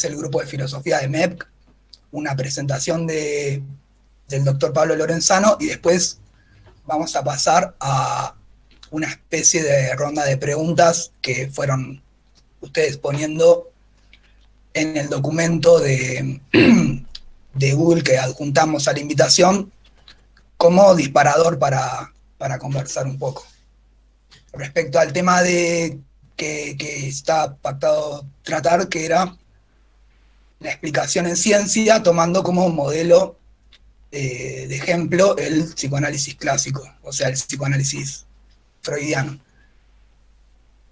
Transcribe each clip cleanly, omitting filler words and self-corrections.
es el grupo de filosofía de MEP, una presentación del doctor Pablo Lorenzano y después vamos a pasar a una especie de ronda de preguntas que fueron ustedes poniendo en el documento de Google que adjuntamos a la invitación como disparador para conversar un poco. Respecto al tema que está pactado tratar, que era la explicación en ciencia, tomando como modelo de ejemplo el psicoanálisis clásico, o sea, el psicoanálisis freudiano.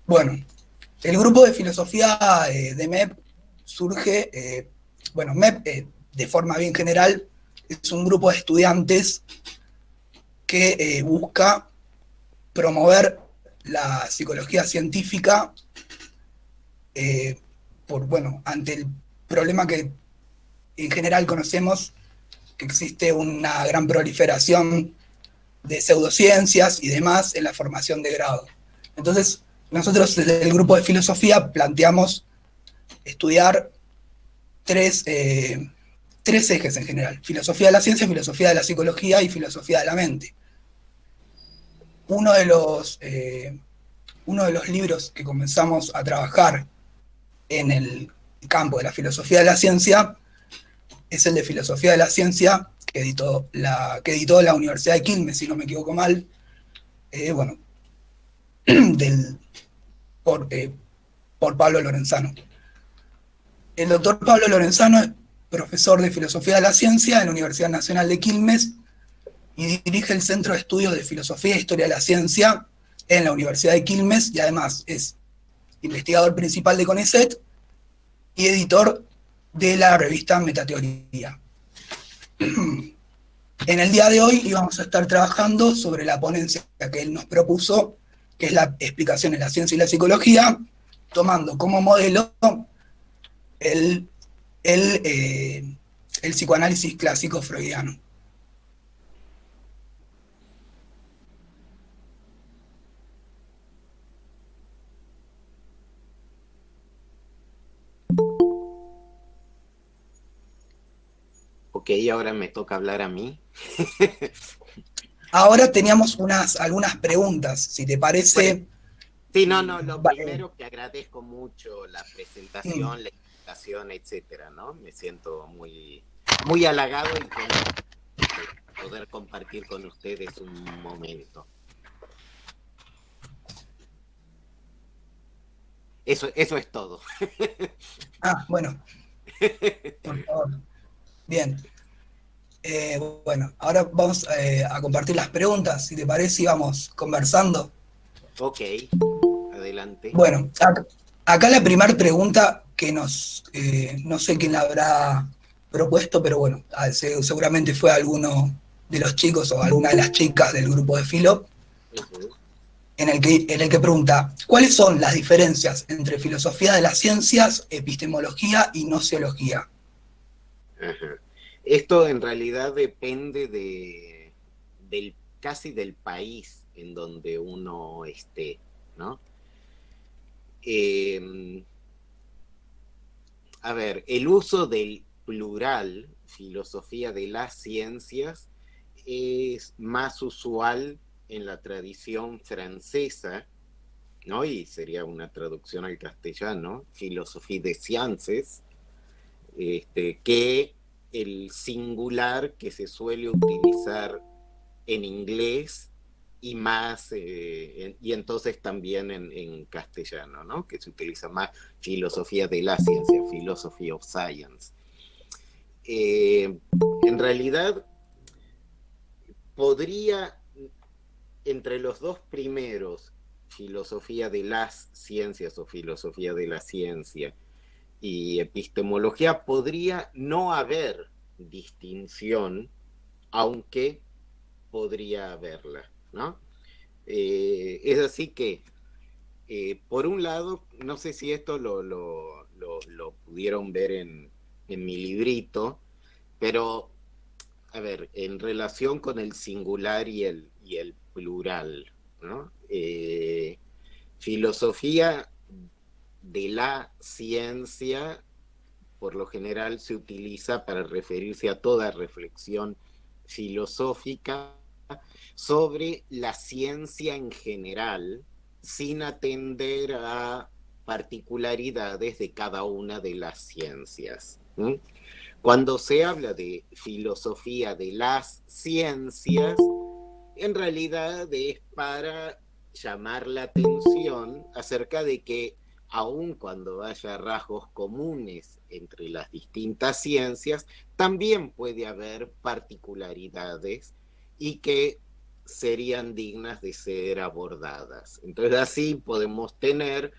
Bueno, el grupo de filosofía de MEP surge, bueno, MEP de forma bien general es un grupo de estudiantes que busca promover la psicología científica bueno, ante el problema que en general conocemos, que existe una gran proliferación de pseudociencias y demás en la formación de grado. Entonces, nosotros desde el grupo de filosofía planteamos estudiar tres ejes en general: filosofía de la ciencia, filosofía de la psicología y filosofía de la mente. Uno de los libros que comenzamos a trabajar en el campo de la filosofía de la ciencia es el de filosofía de la ciencia que editó la Universidad de Quilmes, si no me equivoco mal, bueno, por, por Pablo Lorenzano. El doctor Pablo Lorenzano es profesor de filosofía de la ciencia en la Universidad Nacional de Quilmes y dirige el Centro de Estudios de Filosofía e Historia de la Ciencia en la Universidad de Quilmes, y además es investigador principal de CONICET y editor de la revista Metateoría. En el día de hoy íbamos a estar trabajando sobre la ponencia que él nos propuso, que es la explicación en la ciencia y la psicología, tomando como modelo el, el psicoanálisis clásico freudiano. Ok, ahora me toca hablar a mí. Ahora teníamos algunas preguntas, si te Bueno, parece. sí, no, lo primero que agradezco mucho la Mm, presentación, la invitación, etcétera, ¿no? Me siento muy, muy halagado y feliz de poder compartir con ustedes un momento. Eso es todo. bueno, por favor. Bien. Bueno, ahora vamos a compartir las preguntas, si te parece, y vamos conversando. Ok, adelante. Bueno, acá la primera pregunta que no sé quién la habrá propuesto, pero bueno, seguramente fue alguno de los chicos o alguna de las chicas del grupo de Filo, Uh-huh. en el que pregunta: ¿cuáles son las diferencias entre filosofía de las ciencias, epistemología y nociología? Ajá. Esto en realidad depende casi del país en donde uno esté, ¿no? Eh, a ver, el uso del plural, filosofía de las ciencias, es más usual en la tradición francesa, ¿no? Y sería una traducción al castellano, filosofía de sciences, que el singular que se suele utilizar en inglés y más, y entonces también en castellano, ¿no? Que se utiliza más filosofía de la ciencia, philosophy of science. En realidad, podría, entre los dos primeros, filosofía de las ciencias o filosofía de la ciencia y epistemología, podría no haber distinción, aunque podría haberla, ¿no? Es así que, por un lado, no sé si esto lo pudieron ver en mi librito, pero, a ver, en relación con el singular y el plural, ¿no? Filosofía de la ciencia por lo general se utiliza para referirse a toda reflexión filosófica sobre la ciencia en general, sin atender a particularidades de cada una de las ciencias. Cuando se habla de filosofía de las ciencias, en realidad es para llamar la atención acerca de que aun cuando haya rasgos comunes entre las distintas ciencias, también puede haber particularidades y que serían dignas de ser abordadas. Entonces así podemos tener,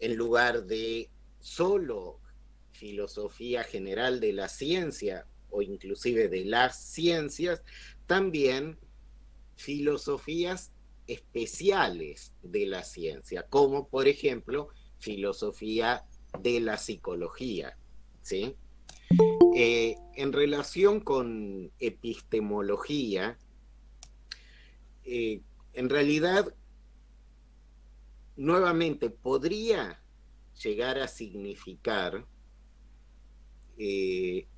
en lugar de solo filosofía general de la ciencia o inclusive de las ciencias, también filosofías especiales de la ciencia, como por ejemplo filosofía de la psicología, ¿sí? En relación con epistemología, en realidad, nuevamente, podría llegar a significar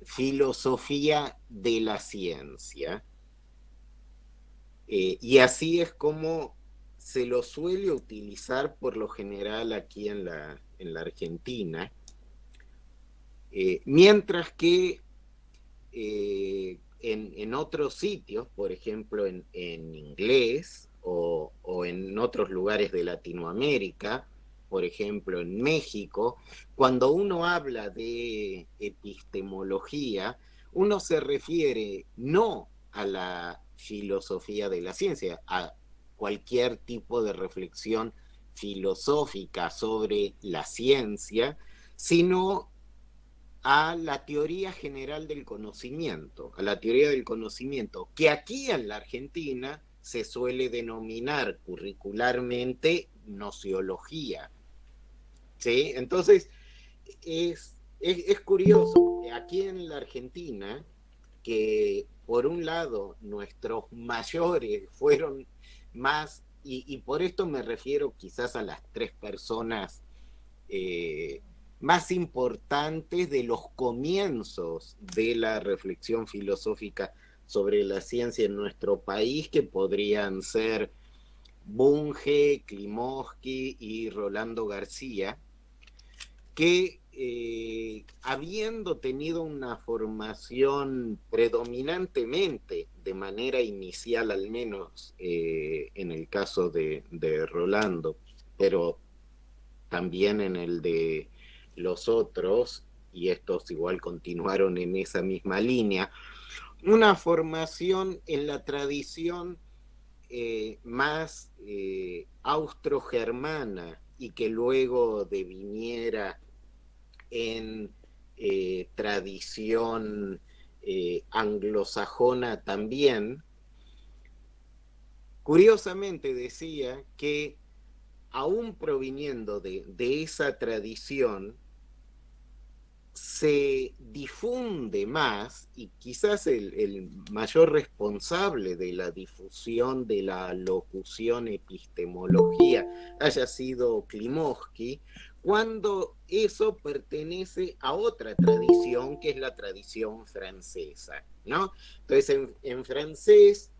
filosofía de la ciencia, y así es como se lo suele utilizar por lo general aquí en la Argentina, mientras que en otros sitios, por ejemplo en inglés o en otros lugares de Latinoamérica, por ejemplo en México, cuando uno habla de epistemología, uno se refiere no a la filosofía de la ciencia, a cualquier tipo de reflexión filosófica sobre la ciencia, sino a la teoría general del conocimiento, a la teoría del conocimiento, que aquí en la Argentina se suele denominar curricularmente nociología. ¿Sí? Entonces, es curioso, aquí en la Argentina, que por un lado nuestros mayores fueron más, y por esto me refiero quizás a las tres personas más importantes de los comienzos de la reflexión filosófica sobre la ciencia en nuestro país, que podrían ser Bunge, Klimovsky y Rolando García, que habiendo tenido una formación predominantemente, de manera inicial al menos, en el caso de Rolando, pero también en el de los otros, y estos igual continuaron en esa misma línea, una formación en la tradición más austrogermana y que luego deviniera en tradición anglosajona también. Curiosamente decía que aún proviniendo de esa tradición, se difunde más, y quizás el mayor responsable de la difusión de la locución epistemología haya sido Klimovsky, cuando eso pertenece a otra tradición, que es la tradición francesa, ¿no? Entonces, en francés,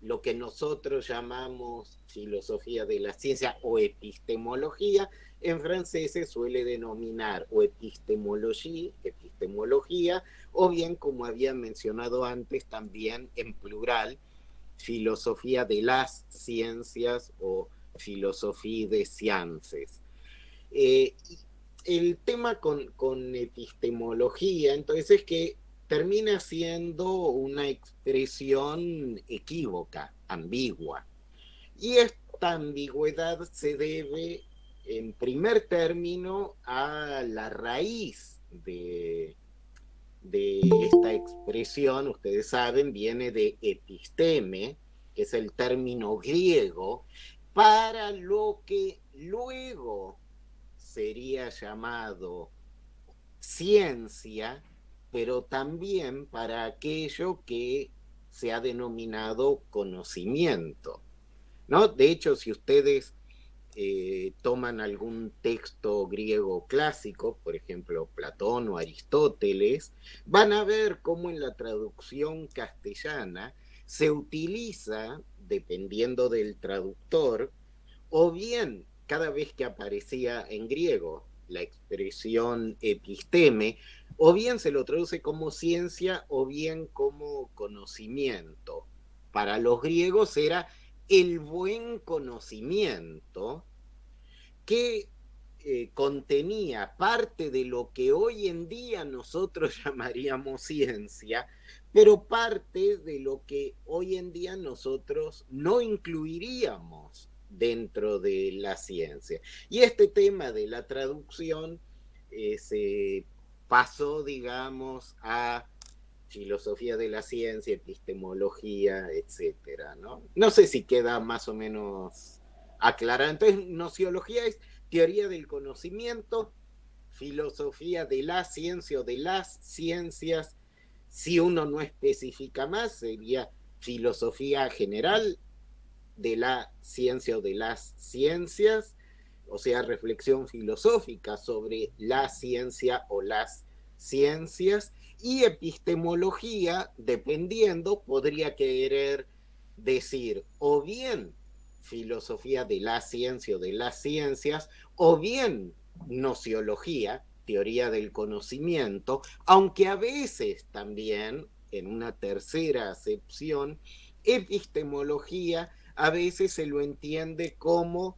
lo que nosotros llamamos filosofía de la ciencia o epistemología, en francés se suele denominar o epistemología, o bien, como había mencionado antes, también en plural, filosofía de las ciencias o filosofía de sciences. El tema con epistemología, entonces, es que termina siendo una expresión equívoca, ambigua. Y esta ambigüedad se debe, en primer término, a la raíz de esta expresión. Ustedes saben, viene de episteme, que es el término griego, para lo que luego sería llamado ciencia, pero también para aquello que se ha denominado conocimiento, ¿no? De hecho, si ustedes toman algún texto griego clásico, por ejemplo Platón o Aristóteles, van a ver cómo en la traducción castellana se utiliza, dependiendo del traductor, o bien cada vez que aparecía en griego la expresión episteme, o bien se lo traduce como ciencia o bien como conocimiento. Para los griegos era el buen conocimiento que contenía parte de lo que hoy en día nosotros llamaríamos ciencia, pero parte de lo que hoy en día nosotros no incluiríamos dentro de la ciencia. Y este tema de la traducción se pasó, digamos, a filosofía de la ciencia, epistemología, etcétera, ¿no? No sé si queda más o menos aclarado. Entonces, nociología es teoría del conocimiento, filosofía de la ciencia o de las ciencias. Si uno no especifica más, sería filosofía general de la ciencia o de las ciencias, o sea, reflexión filosófica sobre la ciencia o las ciencias, y epistemología, dependiendo, podría querer decir o bien filosofía de la ciencia o de las ciencias, o bien nociología, teoría del conocimiento, aunque a veces también, en una tercera acepción, epistemología a veces se lo entiende como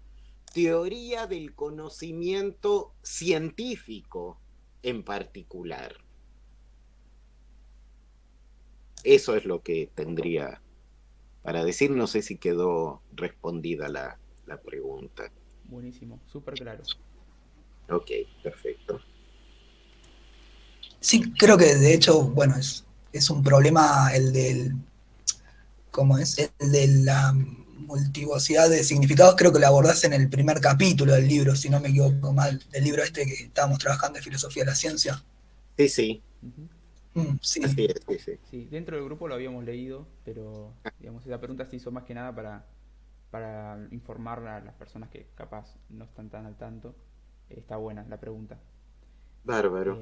teoría del conocimiento científico en particular. Eso es lo que tendría para decir. No sé si quedó respondida la pregunta. Buenísimo, súper claro. Ok, perfecto. Sí, creo que de hecho, bueno, es un problema el del, ¿cómo es? El de la multivocidad de significados, creo que lo abordás en el primer capítulo del libro, si no me equivoco mal, del libro este que estábamos trabajando de filosofía de la ciencia. Sí, sí. Ujú. Sí. Así es, sí, sí. Sí, dentro del grupo lo habíamos leído, pero digamos, esa pregunta se hizo más que nada para informar a las personas que capaz no están tan al tanto. Está buena la pregunta. Bárbaro.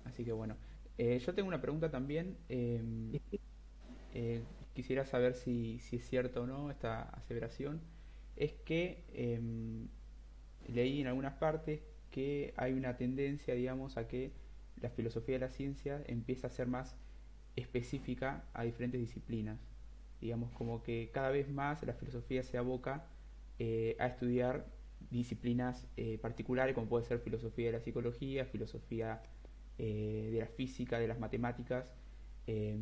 Así que bueno. Yo tengo una pregunta también. Eh, Quisiera saber si es cierto o no esta aseveración. Es que leí en algunas partes que hay una tendencia, digamos, a que la filosofía de la ciencia empieza a ser más específica a diferentes disciplinas. Digamos, como que cada vez más la filosofía se aboca a estudiar disciplinas particulares, como puede ser filosofía de la psicología, filosofía de la física, de las matemáticas. Eh,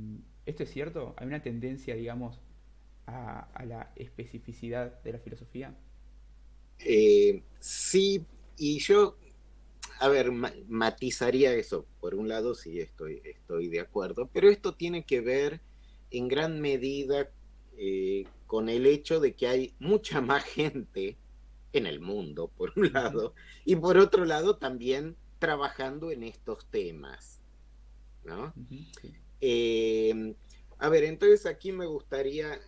¿Esto es cierto? ¿Hay una tendencia, digamos, a la especificidad de la filosofía? Sí, y yo, a ver, matizaría eso. Por un lado, sí, estoy de acuerdo, pero esto tiene que ver en gran medida con el hecho de que hay mucha más gente en el mundo, por un lado, y por otro lado también trabajando en estos temas, ¿no? Sí. A ver, entonces aquí me gustaría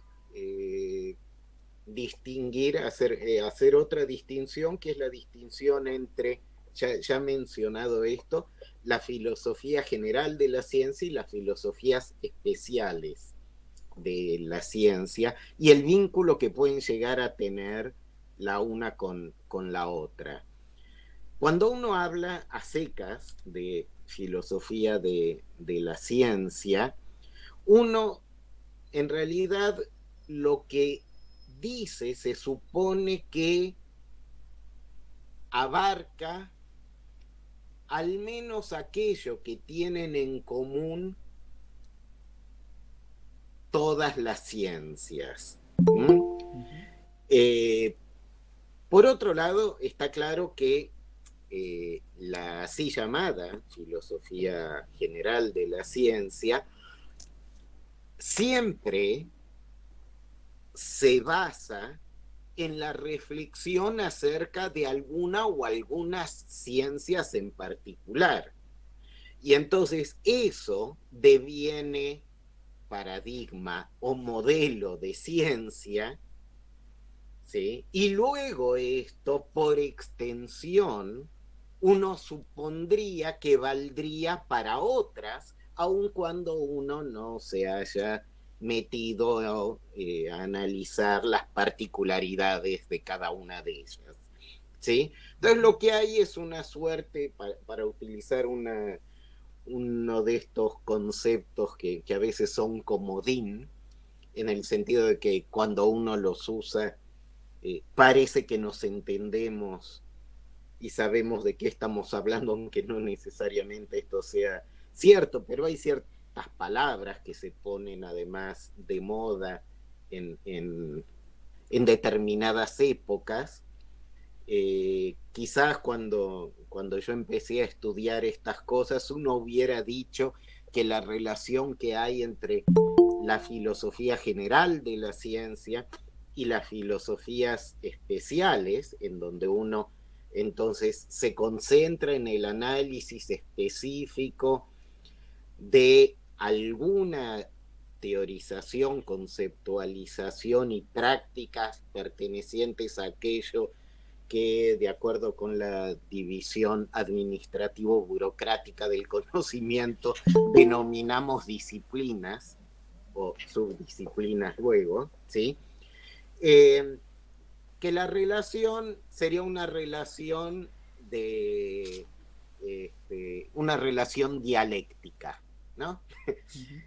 distinguir, hacer otra distinción, que es la distinción entre, ya mencionado esto, la filosofía general de la ciencia y las filosofías especiales de la ciencia, y el vínculo que pueden llegar a tener la una con la otra. Cuando uno habla a secas de filosofía de la ciencia, uno en realidad lo que dice se supone que abarca al menos aquello que tienen en común todas las ciencias. Por otro lado, está claro que la así llamada filosofía general de la ciencia siempre se basa en la reflexión acerca de alguna o algunas ciencias en particular. Y entonces eso deviene paradigma o modelo de ciencia ¿sí? Y luego esto, por extensión, uno supondría que valdría para otras, aun cuando uno no se haya metido a analizar las particularidades de cada una de ellas, ¿sí? Entonces lo que hay es una suerte, para utilizar uno de estos conceptos que a veces son comodín, en el sentido de que cuando uno los usa, parece que nos entendemos y sabemos de qué estamos hablando, aunque no necesariamente esto sea cierto, pero hay ciertas palabras que se ponen además de moda en determinadas épocas. Quizás cuando yo empecé a estudiar estas cosas, uno hubiera dicho que la relación que hay entre la filosofía general de la ciencia y las filosofías especiales, en donde uno entonces se concentra en el análisis específico de alguna teorización, conceptualización y prácticas pertenecientes a aquello que, de acuerdo con la división administrativo-burocrática del conocimiento, denominamos disciplinas o subdisciplinas luego, ¿sí? Que la relación sería una relación una relación dialéctica, ¿no? Ujú.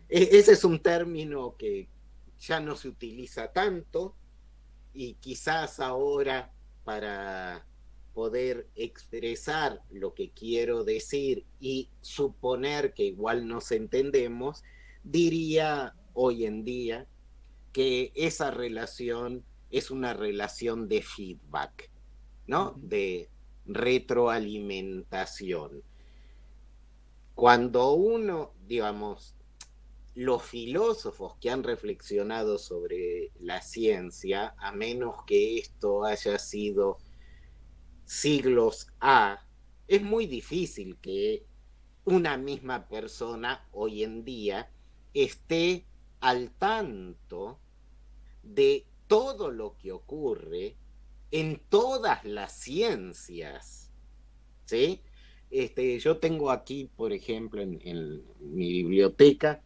Ese es un término que ya no se utiliza tanto y quizás ahora, para poder expresar lo que quiero decir y suponer que igual nos entendemos, diría hoy en día que esa relación es una relación de feedback, ¿no? Ujú. De retroalimentación. Cuando uno, digamos, los filósofos que han reflexionado sobre la ciencia, a menos que esto haya sido siglos A, es muy difícil que una misma persona hoy en día esté al tanto de todo lo que ocurre en todas las ciencias, ¿sí? Yo tengo aquí, por ejemplo, en mi biblioteca,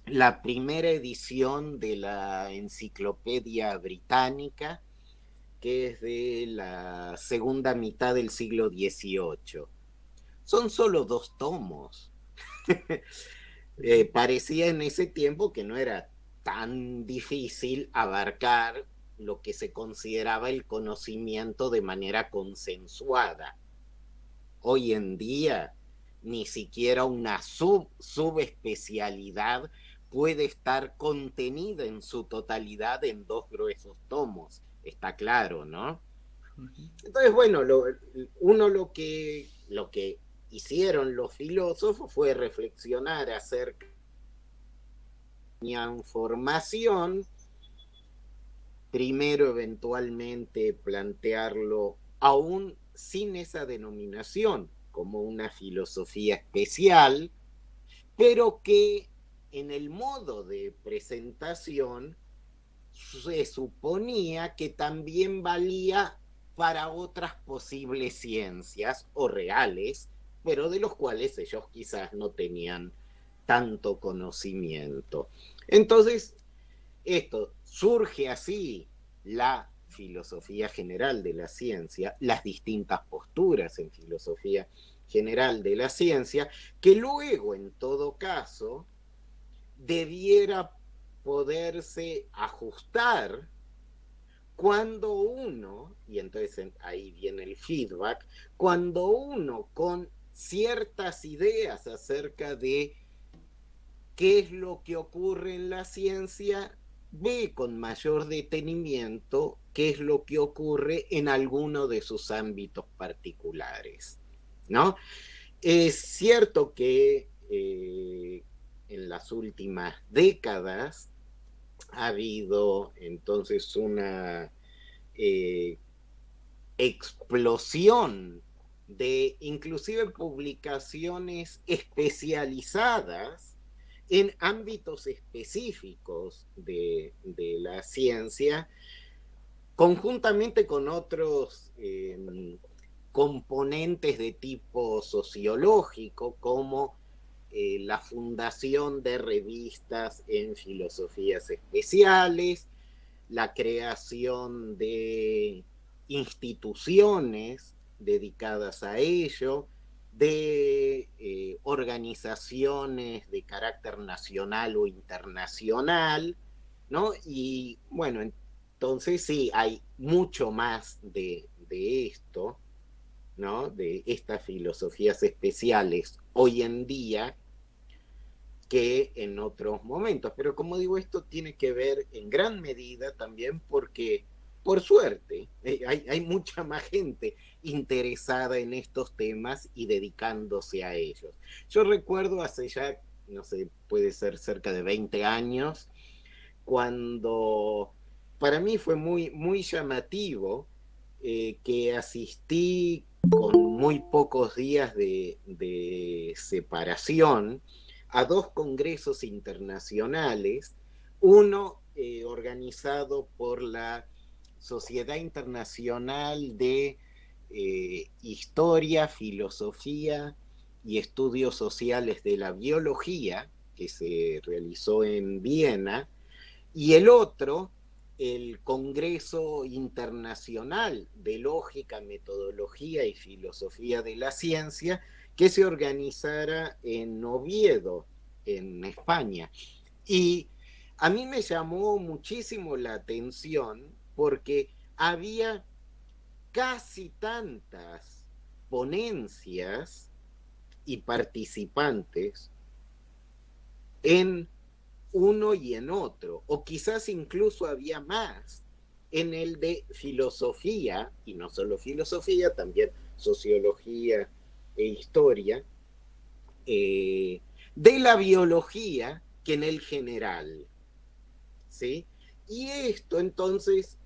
la primera edición de la Enciclopedia Británica, que es de la segunda mitad del siglo XVIII. Son solo 2 tomos. Ujú. Parecía en ese tiempo que no era tan difícil abarcar lo que se consideraba el conocimiento de manera consensuada. Hoy en día, ni siquiera una subespecialidad puede estar contenida en su totalidad en 2 gruesos tomos. Está claro, ¿no? Ujú. Entonces, bueno, lo que hicieron los filósofos fue reflexionar acerca de la formación, primero eventualmente plantearlo aún sin esa denominación como una filosofía especial, pero que en el modo de presentación se suponía que también valía para otras posibles ciencias o reales, pero de los cuales ellos quizás no tenían tanto conocimiento. Entonces, esto surge así la filosofía general de la ciencia, las distintas posturas en filosofía general de la ciencia, que luego, en todo caso, debiera poderse ajustar cuando uno, y entonces ahí viene el feedback, cuando uno con ciertas ideas acerca de qué es lo que ocurre en la ciencia, ve con mayor detenimiento qué es lo que ocurre en alguno de sus ámbitos particulares, ¿no? Es cierto que en las últimas décadas ha habido entonces una eh, explosión de inclusive publicaciones especializadas en ámbitos específicos de la ciencia, conjuntamente con otros componentes de tipo sociológico, como la fundación de revistas en filosofías especiales, la creación de instituciones dedicadas a ello, de organizaciones de carácter nacional o internacional, ¿no? Y bueno, entonces sí, hay mucho más de esto, ¿no? De estas filosofías especiales hoy en día que en otros momentos. Pero como digo, esto tiene que ver en gran medida también porque, por suerte, hay mucha más gente interesada en estos temas y dedicándose a ellos. Yo recuerdo hace ya, no sé, puede ser cerca de 20 años, cuando para mí fue muy llamativo que asistí con muy pocos días de separación a dos congresos internacionales, uno organizado por la Sociedad Internacional de Historia, Filosofía y Estudios Sociales de la Biología, que se realizó en Viena, y el otro, el Congreso Internacional de Lógica, Metodología y Filosofía de la Ciencia, que se organizara en Oviedo, en España. Y a mí me llamó muchísimo la atención porque había casi tantas ponencias y participantes en uno y en otro, o quizás incluso había más en el de filosofía, y no solo filosofía, también sociología e historia, de la biología que en el general, ¿sí? Y esto entonces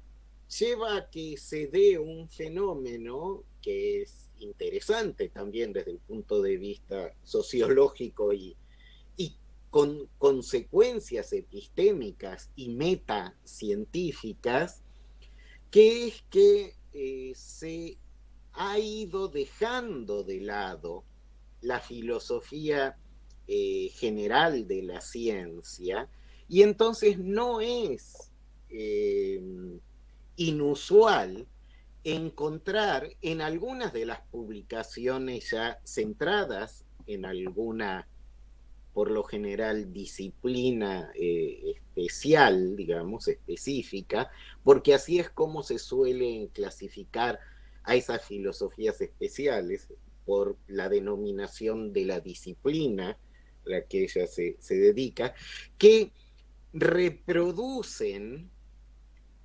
lleva a que se dé un fenómeno que es interesante también desde el punto de vista sociológico y con consecuencias epistémicas y metacientíficas, que es que se ha ido dejando de lado la filosofía general de la ciencia, y entonces no es inusual encontrar en algunas de las publicaciones ya centradas en alguna, por lo general, disciplina especial, digamos, específica, porque así es como se suelen clasificar a esas filosofías especiales, por la denominación de la disciplina a la que ella se dedica, que reproducen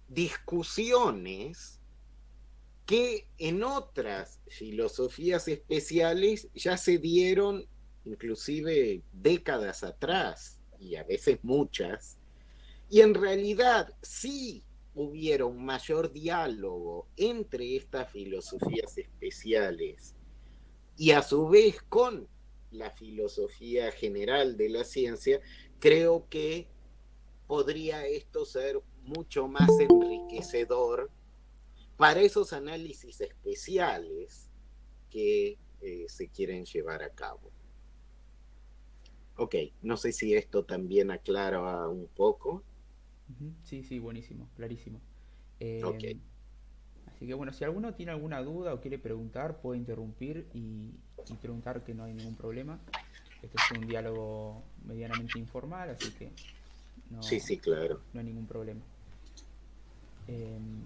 discusiones que en otras filosofías especiales ya se dieron inclusive décadas atrás, y a veces muchas, y en realidad sí hubieron mayor diálogo entre estas filosofías especiales y a su vez con la filosofía general de la ciencia. Creo que podría esto ser mucho más enriquecedor para esos análisis especiales que se quieren llevar a cabo. Ok, no sé si esto también aclara un poco. Sí, sí, buenísimo, clarísimo. Ok, Eh, Así que bueno, si alguno tiene alguna duda o quiere preguntar, puede interrumpir y preguntar, que no hay ningún problema. Este es un diálogo medianamente informal, así que sí, no, sí, claro. no hay ningún problema. Em,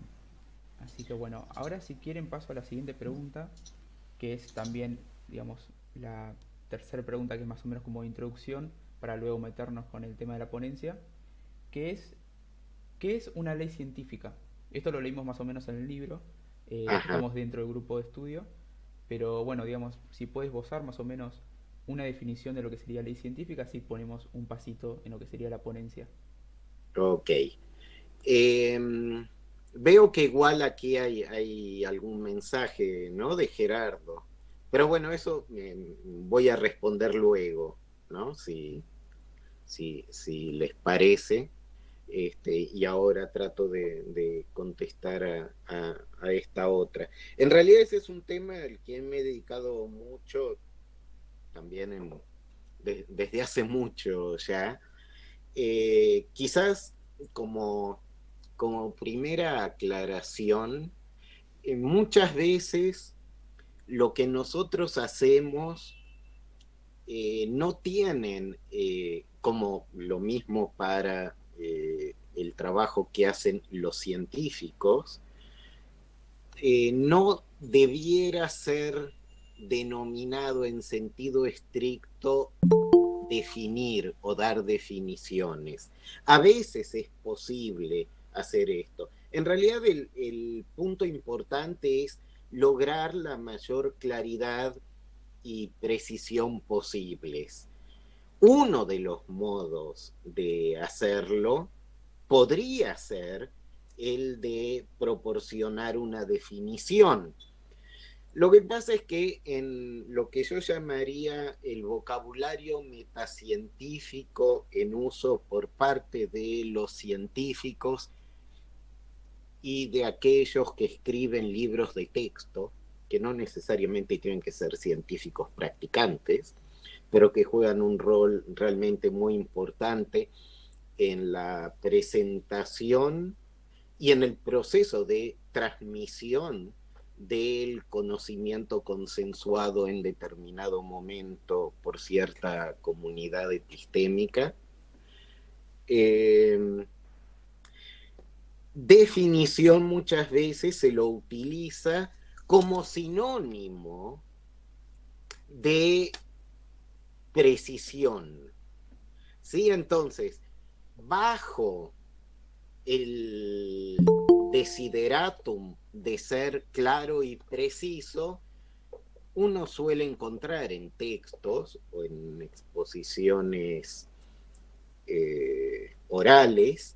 Así que bueno, ahora si quieren paso a la siguiente pregunta, que es también, digamos, la tercera pregunta, que es más o menos como introducción, para luego meternos con el tema de la ponencia, que es, ¿qué es una ley científica? Esto lo leímos más o menos en el libro, que Ajá. estamos dentro del grupo de estudio, pero bueno, digamos, si puedes esbozar más o menos una definición de lo que sería ley científica, así ponemos un pasito en lo que sería la ponencia. Ok. Eh, Veo que igual aquí hay algún mensaje, ¿no? De Gerardo. Pero bueno, eso voy a responder luego, ¿no? Si les parece. y ahora trato de contestar a esta otra. En realidad ese es un tema al que me he dedicado mucho también desde hace mucho ya. Quizás como, como primera aclaración, muchas veces lo que nosotros hacemos no tienen como lo mismo para el trabajo que hacen los científicos, no debiera ser denominado en sentido estricto definir o dar definiciones. A veces es posible hacer esto. En realidad el punto importante es lograr la mayor claridad y precisión posibles. Uno de los modos de hacerlo podría ser el de proporcionar una definición. Lo que pasa es que en lo que yo llamaría el vocabulario metacientífico en uso por parte de los científicos y de aquellos que escriben libros de texto, que no necesariamente tienen que ser científicos practicantes, pero que juegan un rol realmente muy importante en la presentación y en el proceso de transmisión del conocimiento consensuado en determinado momento por cierta comunidad epistémica. Definición muchas veces se lo utiliza como sinónimo de precisión. ¿Sí? Entonces, bajo el desideratum de ser claro y preciso, uno suele encontrar en textos o en exposiciones orales,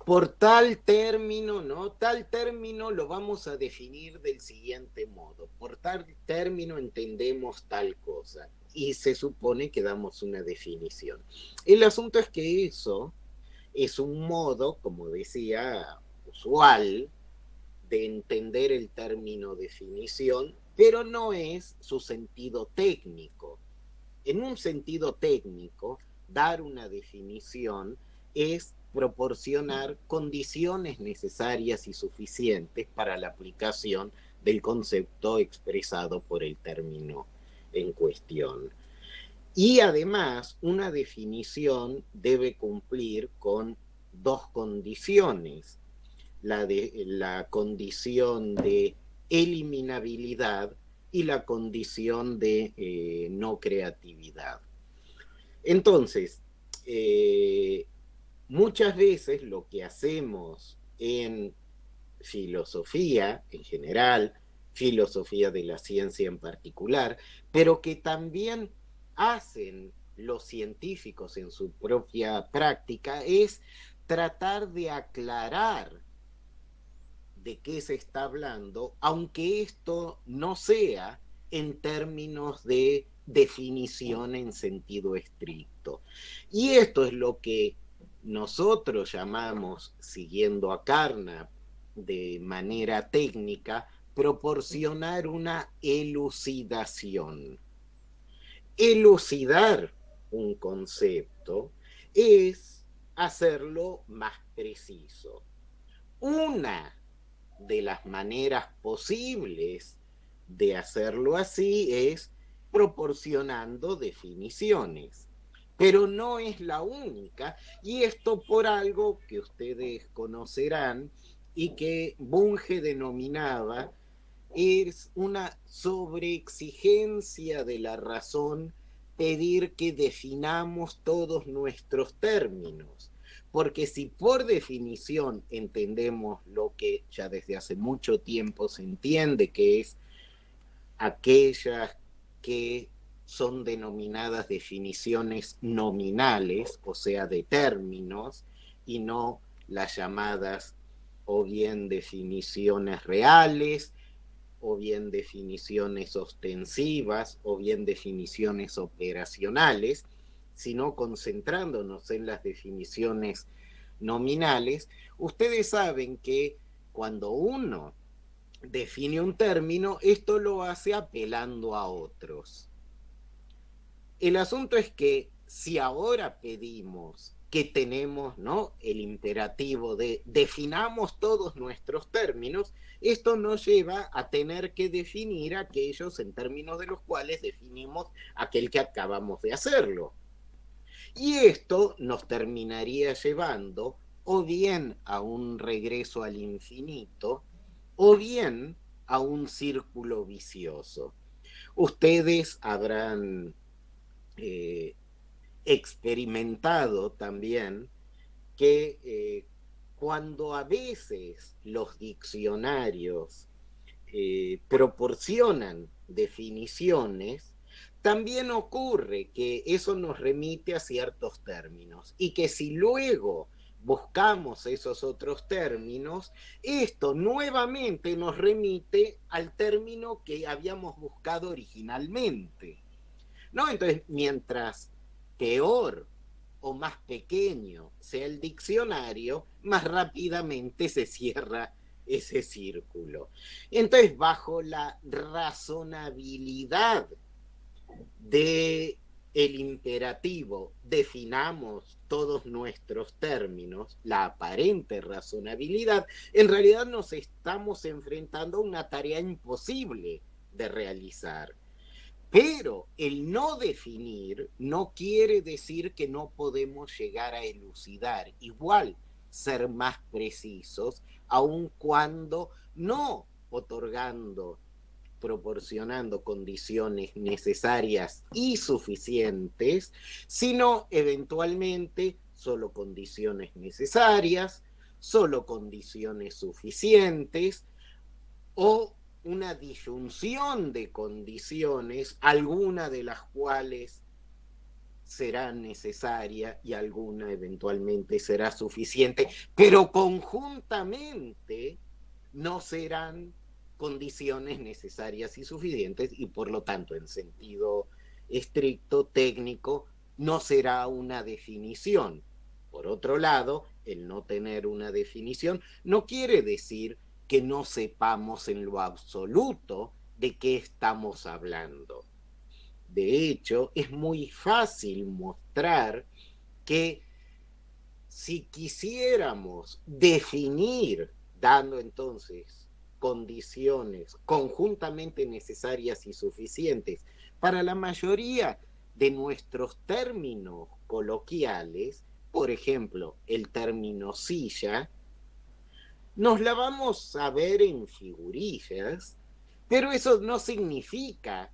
por tal término, ¿no? Tal término lo vamos a definir del siguiente modo. Por tal término entendemos tal cosa. Y se supone que damos una definición. El asunto es que eso es un modo, como decía, usual de entender el término definición, pero no es su sentido técnico. En un sentido técnico, dar una definición es proporcionar condiciones necesarias y suficientes para la aplicación del concepto expresado por el término en cuestión. Y además, una definición debe cumplir con dos condiciones. La condición de eliminabilidad y la condición de no creatividad. Entonces, muchas veces lo que hacemos en filosofía en general, filosofía de la ciencia en particular, pero que también hacen los científicos en su propia práctica, es tratar de aclarar de qué se está hablando, aunque esto no sea en términos de definición en sentido estricto. Y esto es lo que nosotros llamamos, siguiendo a Carnap de manera técnica, proporcionar una elucidación. Elucidar un concepto es hacerlo más preciso. Una de las maneras posibles de hacerlo así es proporcionando definiciones, pero no es la única, y esto por algo que ustedes conocerán y que Bunge denominaba es una sobreexigencia de la razón pedir que definamos todos nuestros términos. Porque si por definición entendemos lo que ya desde hace mucho tiempo se entiende, que es aquellas que son denominadas definiciones nominales, o sea, de términos, y no las llamadas o bien definiciones reales, o bien definiciones ostensivas, o bien definiciones operacionales. sino concentrándonos en las definiciones nominales, ustedes saben que cuando uno define un término, esto lo hace apelando a otros. El asunto es que si ahora pedimos que tenemos, ¿no?, el imperativo de definamos todos nuestros términos, esto nos lleva a tener que definir aquellos en términos de los cuales definimos aquel que acabamos de hacerlo. Y esto nos terminaría llevando o bien a un regreso al infinito o bien a un círculo vicioso. Ustedes habrán experimentado también que cuando a veces los diccionarios proporcionan definiciones, también ocurre que eso nos remite a ciertos términos y que si luego buscamos esos otros términos, esto nuevamente nos remite al término que habíamos buscado originalmente, ¿no? Entonces, mientras peor o más pequeño sea el diccionario, más rápidamente se cierra ese círculo. Entonces, bajo la razonabilidad de el imperativo, definamos todos nuestros términos, la aparente razonabilidad, en realidad nos estamos enfrentando a una tarea imposible de realizar. Pero el no definir no quiere decir que no podemos llegar a elucidar, igual ser más precisos, aun cuando no otorgando, proporcionando condiciones necesarias y suficientes, sino eventualmente solo condiciones necesarias, solo condiciones suficientes o una disyunción de condiciones, alguna de las cuales será necesaria y alguna eventualmente será suficiente, pero conjuntamente no serán condiciones necesarias y suficientes y por lo tanto en sentido estricto, técnico, no será una definición. Por otro lado, el no tener una definición no quiere decir que no sepamos en lo absoluto de qué estamos hablando. De hecho, es muy fácil mostrar que si quisiéramos definir, dando entonces condiciones conjuntamente necesarias y suficientes para la mayoría de nuestros términos coloquiales, por ejemplo, el término silla, nos la vamos a ver en figurillas, pero eso no significa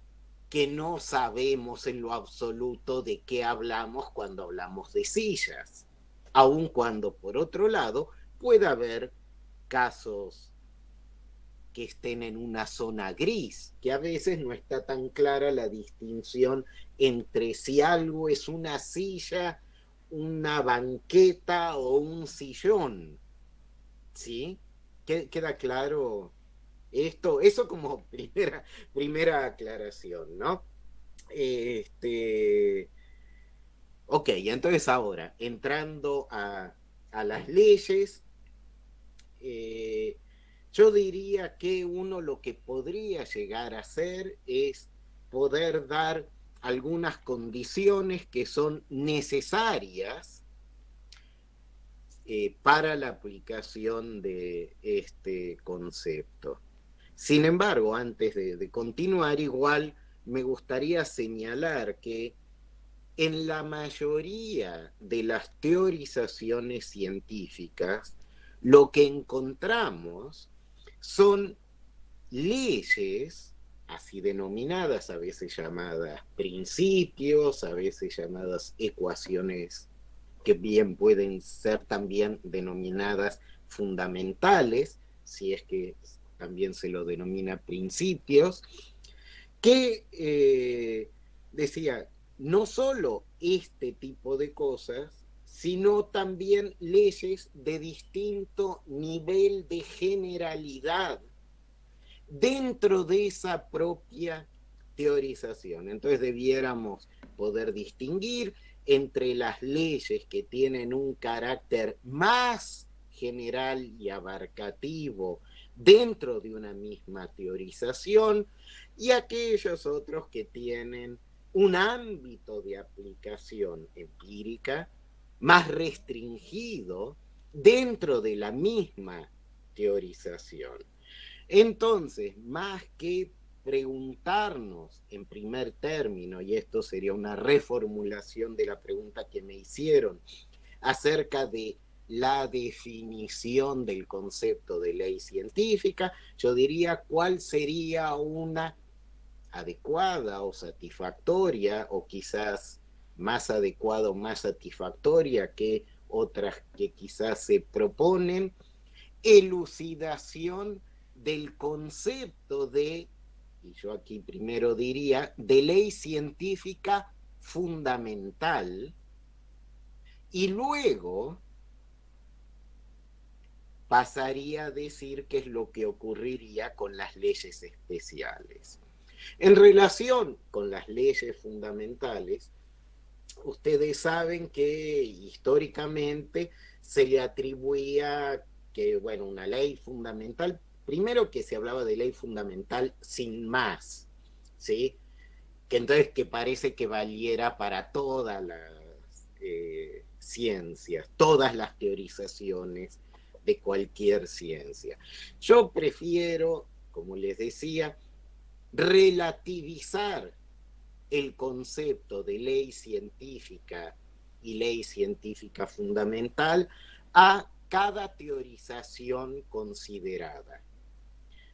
que no sabemos en lo absoluto de qué hablamos cuando hablamos de sillas, aun cuando, por otro lado, puede haber casos que estén en una zona gris, que a veces no está tan clara la distinción entre si algo es una silla, una banqueta o un sillón. ¿Sí? ¿Queda claro esto? Eso como primera aclaración, ¿no? Ok, entonces ahora, entrando a las leyes, yo diría que uno lo que podría llegar a hacer es poder dar algunas condiciones que son necesarias para la aplicación de este concepto. Sin embargo, antes de continuar, igual me gustaría señalar que en la mayoría de las teorizaciones científicas, lo que encontramos son leyes, así denominadas, a veces llamadas principios, a veces llamadas ecuaciones, que bien pueden ser también denominadas fundamentales, si es que también se lo denomina principios, que decía, no solo este tipo de cosas, sino también leyes de distinto nivel de generalidad dentro de esa propia teorización. Entonces debiéramos poder distinguir entre las leyes que tienen un carácter más general y abarcativo dentro de una misma teorización y aquellos otros que tienen un ámbito de aplicación empírica más restringido dentro de la misma teorización. Entonces, más que preguntarnos en primer término, y esto sería una reformulación de la pregunta que me hicieron acerca de la definición del concepto de ley científica, yo diría cuál sería una adecuada o satisfactoria, o quizás más adecuada o más satisfactoria que otras que quizás se proponen, elucidación del concepto de, y yo aquí primero diría, de ley científica fundamental, y luego pasaría a decir qué es lo que ocurriría con las leyes especiales. En relación con las leyes fundamentales, ustedes saben que históricamente se le atribuía que, bueno, una ley fundamental, primero que se hablaba de ley fundamental sin más, ¿sí? Que entonces que parece que valiera para todas las ciencias, todas las teorizaciones de cualquier ciencia. Yo prefiero, como les decía, relativizar el concepto de ley científica y ley científica fundamental a cada teorización considerada.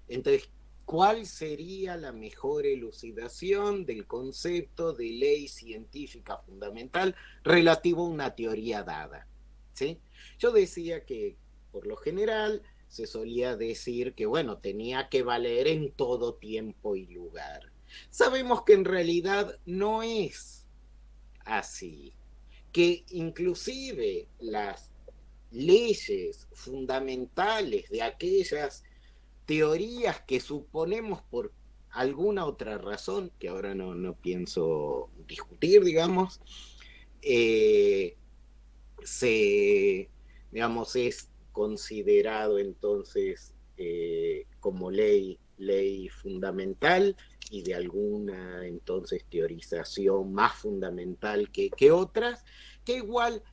Entonces, ¿cuál sería la mejor elucidación del concepto de ley científica fundamental relativo a una teoría dada? ¿Sí? Yo decía que, por lo general, se solía decir que, bueno, tenía que valer en todo tiempo y lugar. Sabemos que en realidad no es así, que inclusive las leyes fundamentales de aquellas teorías que suponemos por alguna otra razón, que ahora no pienso discutir, digamos, digamos, es considerado entonces como ley fundamental y de alguna entonces teorización más fundamental que otras, que igual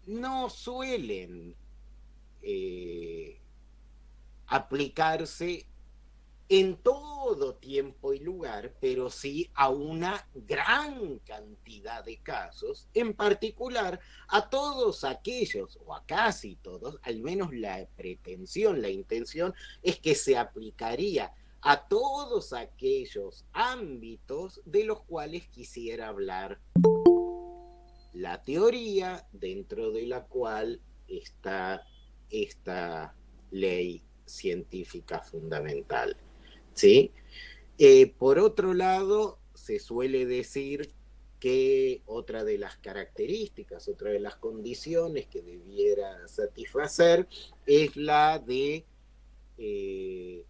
no suelen aplicarse en todo tiempo y lugar, pero sí a una gran cantidad de casos, en particular a todos aquellos, o a casi todos, al menos la pretensión, la intención, es que se aplicaría a todos aquellos ámbitos de los cuales quisiera hablar la teoría dentro de la cual está esta ley científica fundamental. ¿Sí? Por otro lado, se suele decir que otra de las características, otra de las condiciones que debiera satisfacer es la de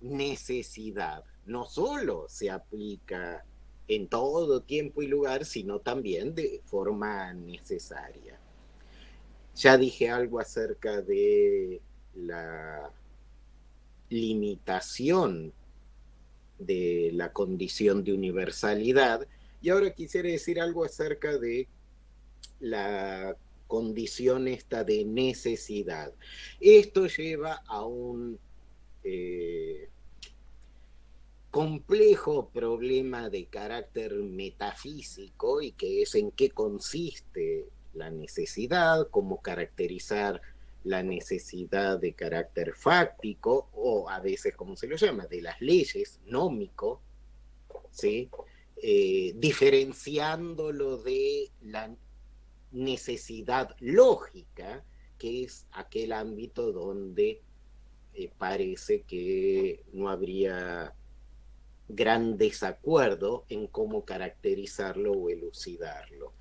necesidad. No solo se aplica en todo tiempo y lugar, sino también de forma necesaria. Ya dije algo acerca de la limitación de la condición de universalidad, y ahora quisiera decir algo acerca de la condición esta de necesidad. Esto lleva a un complejo problema de carácter metafísico, y que es en qué consiste la necesidad, cómo caracterizar la necesidad de carácter fáctico, o a veces, como se lo llama, de las leyes, nómico, ¿sí? Diferenciándolo de la necesidad lógica, que es aquel ámbito donde parece que no habría gran desacuerdo en cómo caracterizarlo o elucidarlo.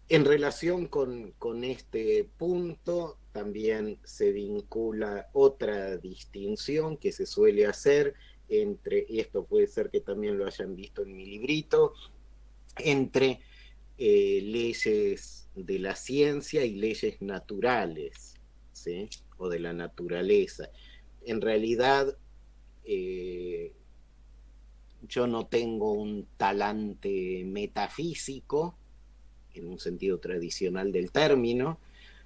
En relación con este punto, también se vincula otra distinción que se suele hacer entre, y esto puede ser que también lo hayan visto en mi librito, entre leyes de la ciencia y leyes naturales, ¿sí? O de la naturaleza. En realidad, yo no tengo un talante metafísico, en un sentido tradicional del término,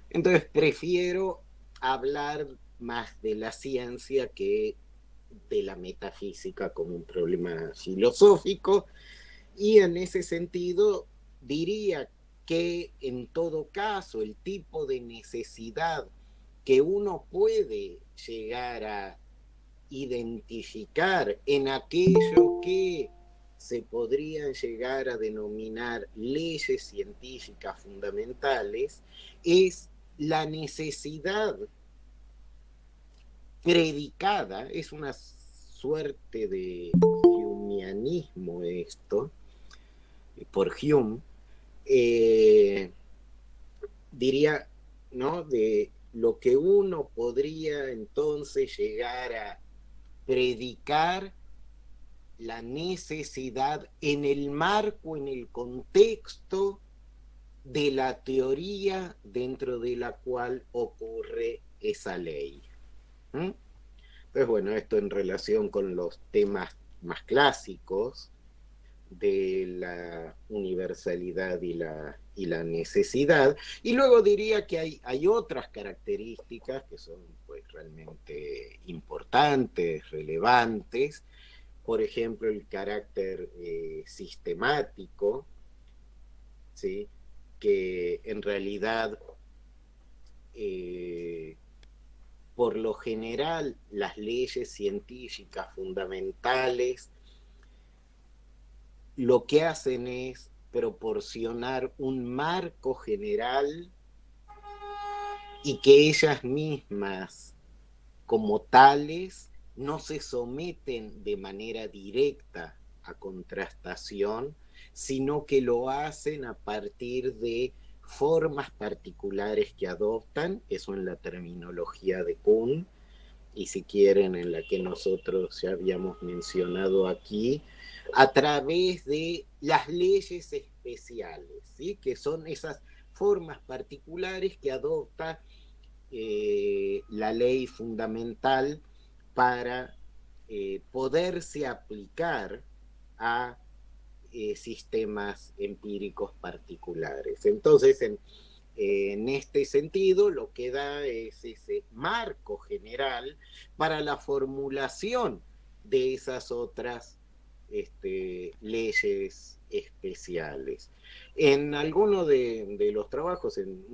entonces prefiero hablar más de la ciencia que de la metafísica como un problema filosófico, y en ese sentido diría que en todo caso el tipo de necesidad que uno puede llegar a identificar en aquello que se podrían llegar a denominar leyes científicas fundamentales es la necesidad predicada, es una suerte de humianismo esto, por Hume, eh, diría, ¿no? De lo que uno podría entonces llegar a predicar la necesidad en el marco, en el contexto de la teoría dentro de la cual ocurre esa ley. ¿Mm? Entonces, bueno, esto en relación con los temas más clásicos de la universalidad y la necesidad. Y luego diría que hay otras características que son pues realmente importantes, relevantes. Por ejemplo, el carácter sistemático, ¿sí? Que en realidad, por lo general, las leyes científicas fundamentales lo que hacen es proporcionar un marco general y que ellas mismas, como tales, no se someten de manera directa a contrastación, sino que lo hacen a partir de formas particulares que adoptan, eso en la terminología de Kuhn, y si quieren en la que nosotros ya habíamos mencionado aquí, a través de las leyes especiales, ¿sí? Que son esas formas particulares que adopta la ley fundamental para poderse aplicar a sistemas empíricos particulares. Entonces, en este sentido, lo que da es ese marco general para la formulación de esas otras leyes especiales. En alguno de los trabajos, en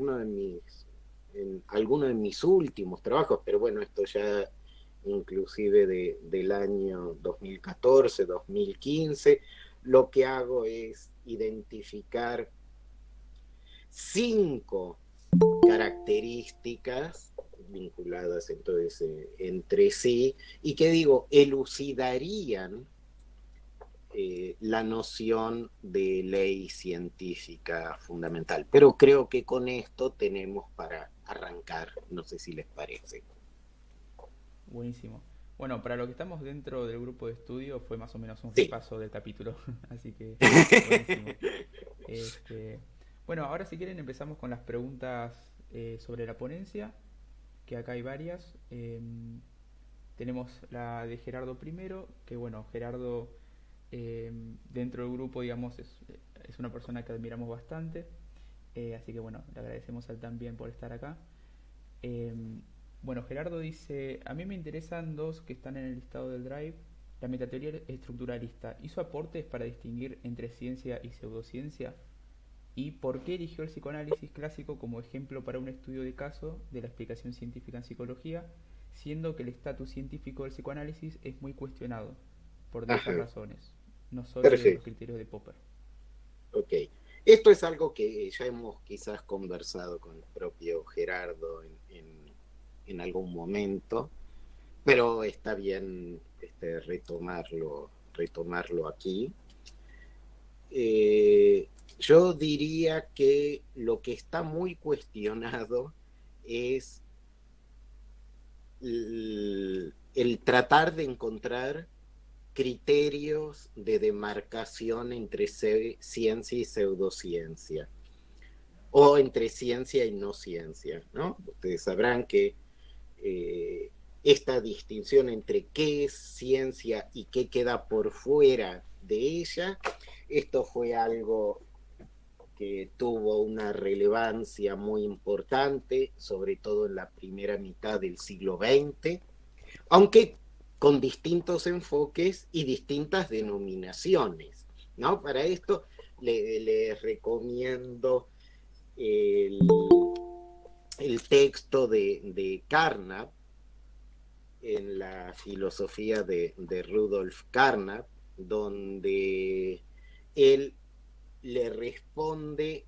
alguno de mis últimos trabajos, pero bueno, esto ya inclusive del año 2014, 2015, lo que hago es identificar 5 características vinculadas entonces entre sí y que digo, elucidarían la noción de ley científica fundamental. Pero creo que con esto tenemos para arrancar, no sé si les parece. Buenísimo. Bueno, para lo que estamos dentro del grupo de estudio fue más o menos un Sí. repaso del capítulo, así que buenísimo. Este, bueno, ahora si quieren empezamos con las preguntas sobre la ponencia, que acá hay varias. Tenemos la de Gerardo primero, que bueno, Gerardo dentro del grupo, digamos, es una persona que admiramos bastante, así que bueno, le agradecemos a él también por estar acá. Eh, bueno, Gerardo dice, a mí me interesan dos que están en el listado del Drive. La metateoría estructuralista, ¿hizo aportes para distinguir entre ciencia y pseudociencia? ¿Y por qué eligió el psicoanálisis clásico como ejemplo para un estudio de caso de la explicación científica en psicología, siendo que el estatus científico del psicoanálisis es muy cuestionado por diversas Ajá. razones, no solo desde los Perfecto. criterios de Popper? Ok. Esto es algo que ya hemos quizás conversado con el propio Gerardo en algún momento, pero está bien retomarlo aquí. Yo diría que lo que está muy cuestionado es el tratar de encontrar criterios de demarcación entre ciencia y pseudociencia, o entre ciencia y no ciencia, ¿no? Ustedes sabrán que esta distinción entre qué es ciencia y qué queda por fuera de ella, esto fue algo que tuvo una relevancia muy importante, sobre todo en la primera mitad del siglo XX, aunque con distintos enfoques y distintas denominaciones, ¿no? Para esto les recomiendo el texto de Carnap en la filosofía de Rudolf Carnap, donde él le responde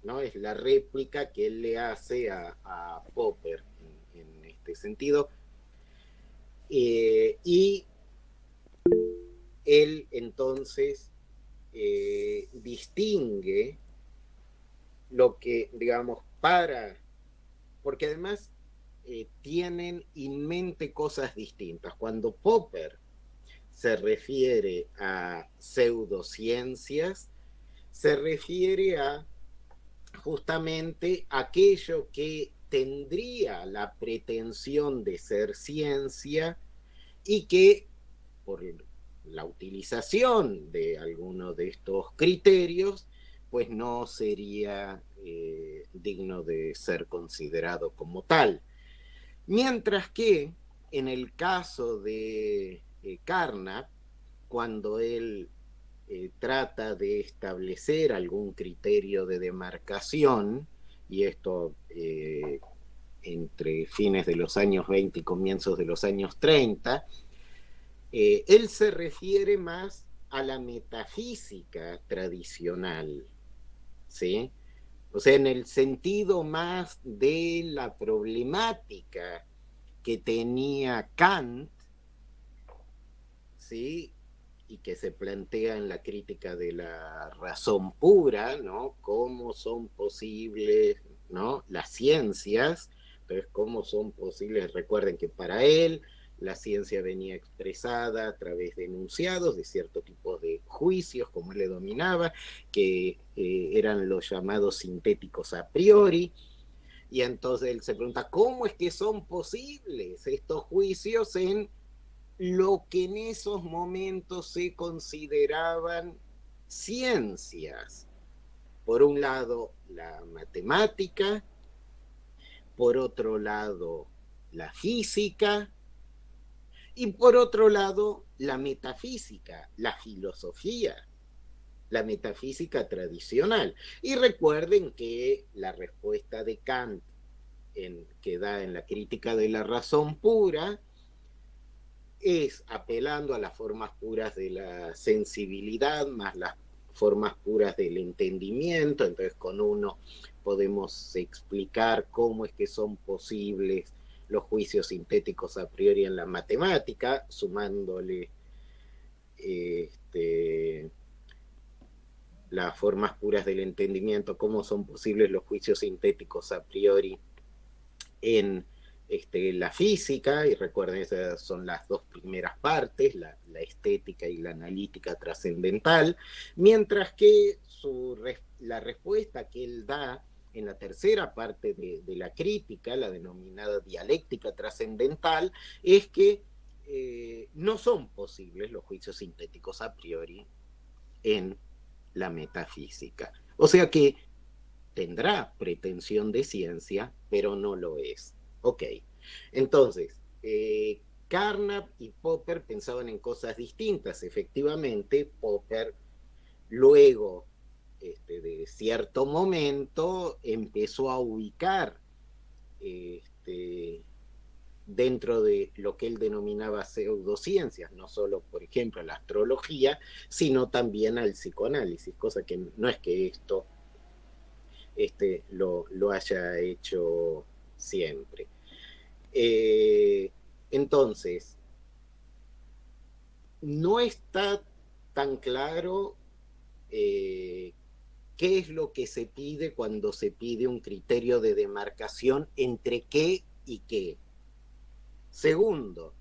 ¿no? Es la réplica que él le hace a Popper en este sentido. Y él entonces distingue lo que, digamos, porque además tienen en mente cosas distintas. Cuando Popper se refiere a pseudociencias, se refiere a justamente aquello que tendría la pretensión de ser ciencia y que por la utilización de alguno de estos criterios, pues no sería digno de ser considerado como tal. Mientras que en el caso de Carnap, cuando él trata de establecer algún criterio de demarcación, y esto entre fines de los años 20 y comienzos de los años 30, él se refiere más a la metafísica tradicional, ¿sí? O sea, en el sentido más de la problemática que tenía Kant, ¿sí? Y que se plantea en la crítica de la razón pura, ¿no? Cómo son posibles, ¿no? Las ciencias, entonces cómo son posibles, recuerden que para él la ciencia venía expresada a través de enunciados de cierto tipo de juicios, como él le dominaba, que eran los llamados sintéticos a priori, y entonces él se pregunta, ¿cómo es que son posibles estos juicios en lo que en esos momentos se consideraban ciencias? Por un lado, la matemática, por otro lado, la física, y por otro lado, la metafísica, la filosofía, la metafísica tradicional. Y recuerden que la respuesta de Kant que da en la crítica de la razón pura es apelando a las formas puras de la sensibilidad más las formas puras del entendimiento. Entonces con uno podemos explicar cómo es que son posibles los juicios sintéticos a priori en la matemática, sumándole las formas puras del entendimiento, cómo son posibles los juicios sintéticos a priori en la física, y recuerden, esas son las dos primeras partes, la estética y la analítica trascendental, mientras que la respuesta que él da en la tercera parte de la crítica, la denominada dialéctica trascendental, es que no son posibles los juicios sintéticos a priori en la metafísica. O sea que tendrá pretensión de ciencia, pero no lo es. Ok, entonces, Carnap y Popper pensaban en cosas distintas. Efectivamente, Popper luego de cierto momento empezó a ubicar dentro de lo que él denominaba pseudociencias, no solo, por ejemplo, la astrología, sino también al psicoanálisis, cosa que no es que esto lo haya hecho siempre. Entonces, no está tan claro qué es lo que se pide cuando se pide un criterio de demarcación entre qué y qué. Segundo,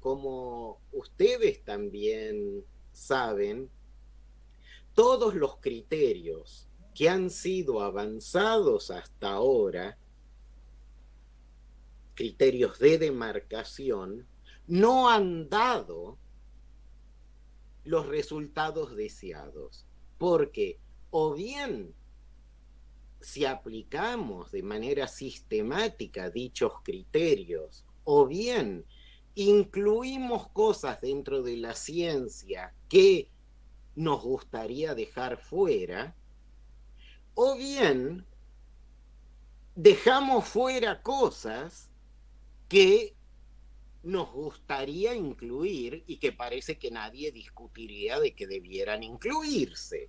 como ustedes también saben, todos los criterios que han sido avanzados hasta ahora, criterios de demarcación, no han dado los resultados deseados. Porque o bien si aplicamos de manera sistemática dichos criterios, o bien incluimos cosas dentro de la ciencia que nos gustaría dejar fuera, o bien dejamos fuera cosas que nos gustaría incluir y que parece que nadie discutiría de que debieran incluirse.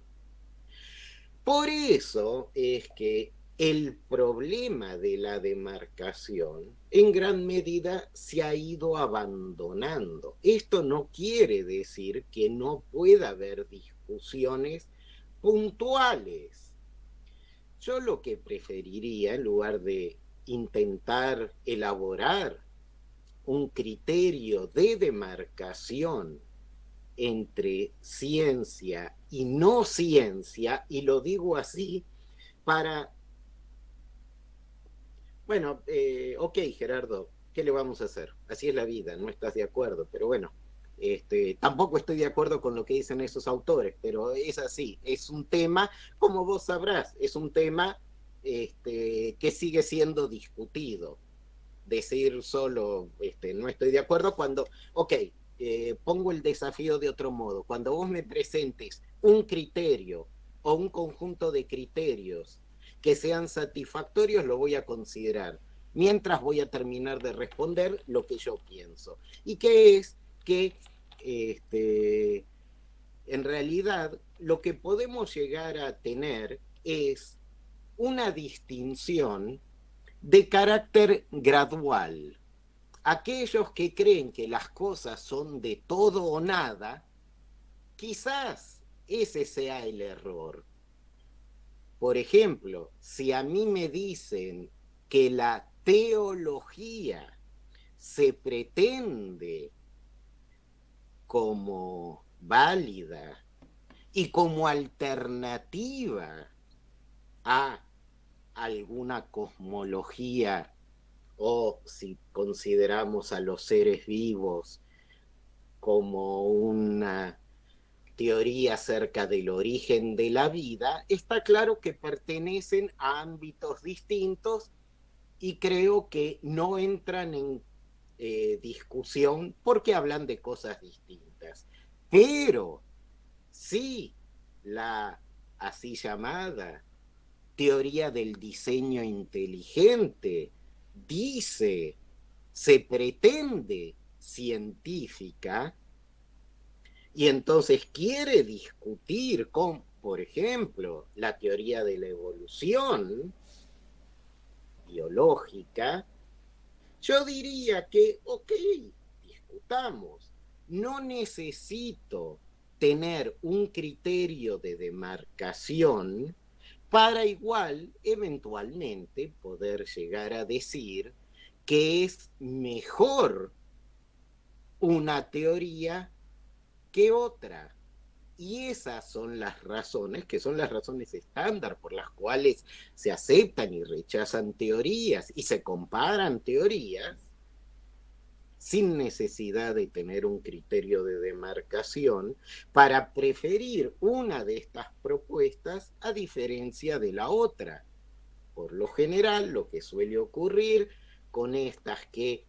Por eso es que el problema de la demarcación en gran medida se ha ido abandonando. Esto no quiere decir que no pueda haber discusiones puntuales. Yo lo que preferiría, en lugar de intentar elaborar un criterio de demarcación entre ciencia y no ciencia, y lo digo así para... Bueno, ok, Gerardo, ¿qué le vamos a hacer? Así es la vida, no estás de acuerdo, pero bueno, tampoco estoy de acuerdo con lo que dicen esos autores, pero es así, es un tema, como vos sabrás, es un tema que sigue siendo discutido. Decir solo no estoy de acuerdo cuando, ok, pongo el desafío de otro modo, cuando vos me presentes un criterio o un conjunto de criterios que sean satisfactorios, lo voy a considerar, mientras voy a terminar de responder lo que yo pienso, y que es que en realidad lo que podemos llegar a tener es una distinción de carácter gradual. Aquellos que creen que las cosas son de todo o nada, quizás ese sea el error. Por ejemplo, si a mí me dicen que la teología se pretende como válida y como alternativa a alguna cosmología, o si consideramos a los seres vivos como una teoría acerca del origen de la vida, está claro que pertenecen a ámbitos distintos y creo que no entran en discusión porque hablan de cosas distintas. Pero sí, la así llamada teoría del diseño inteligente dice, se pretende científica, y entonces quiere discutir con, por ejemplo, la teoría de la evolución biológica, yo diría que, ok, discutamos. No necesito tener un criterio de demarcación para igual, eventualmente, poder llegar a decir que es mejor una teoría que otra. Y esas son las razones, que son las razones estándar por las cuales se aceptan y rechazan teorías y se comparan teorías sin necesidad de tener un criterio de demarcación para preferir una de estas propuestas a diferencia de la otra. Por lo general, lo que suele ocurrir con estas que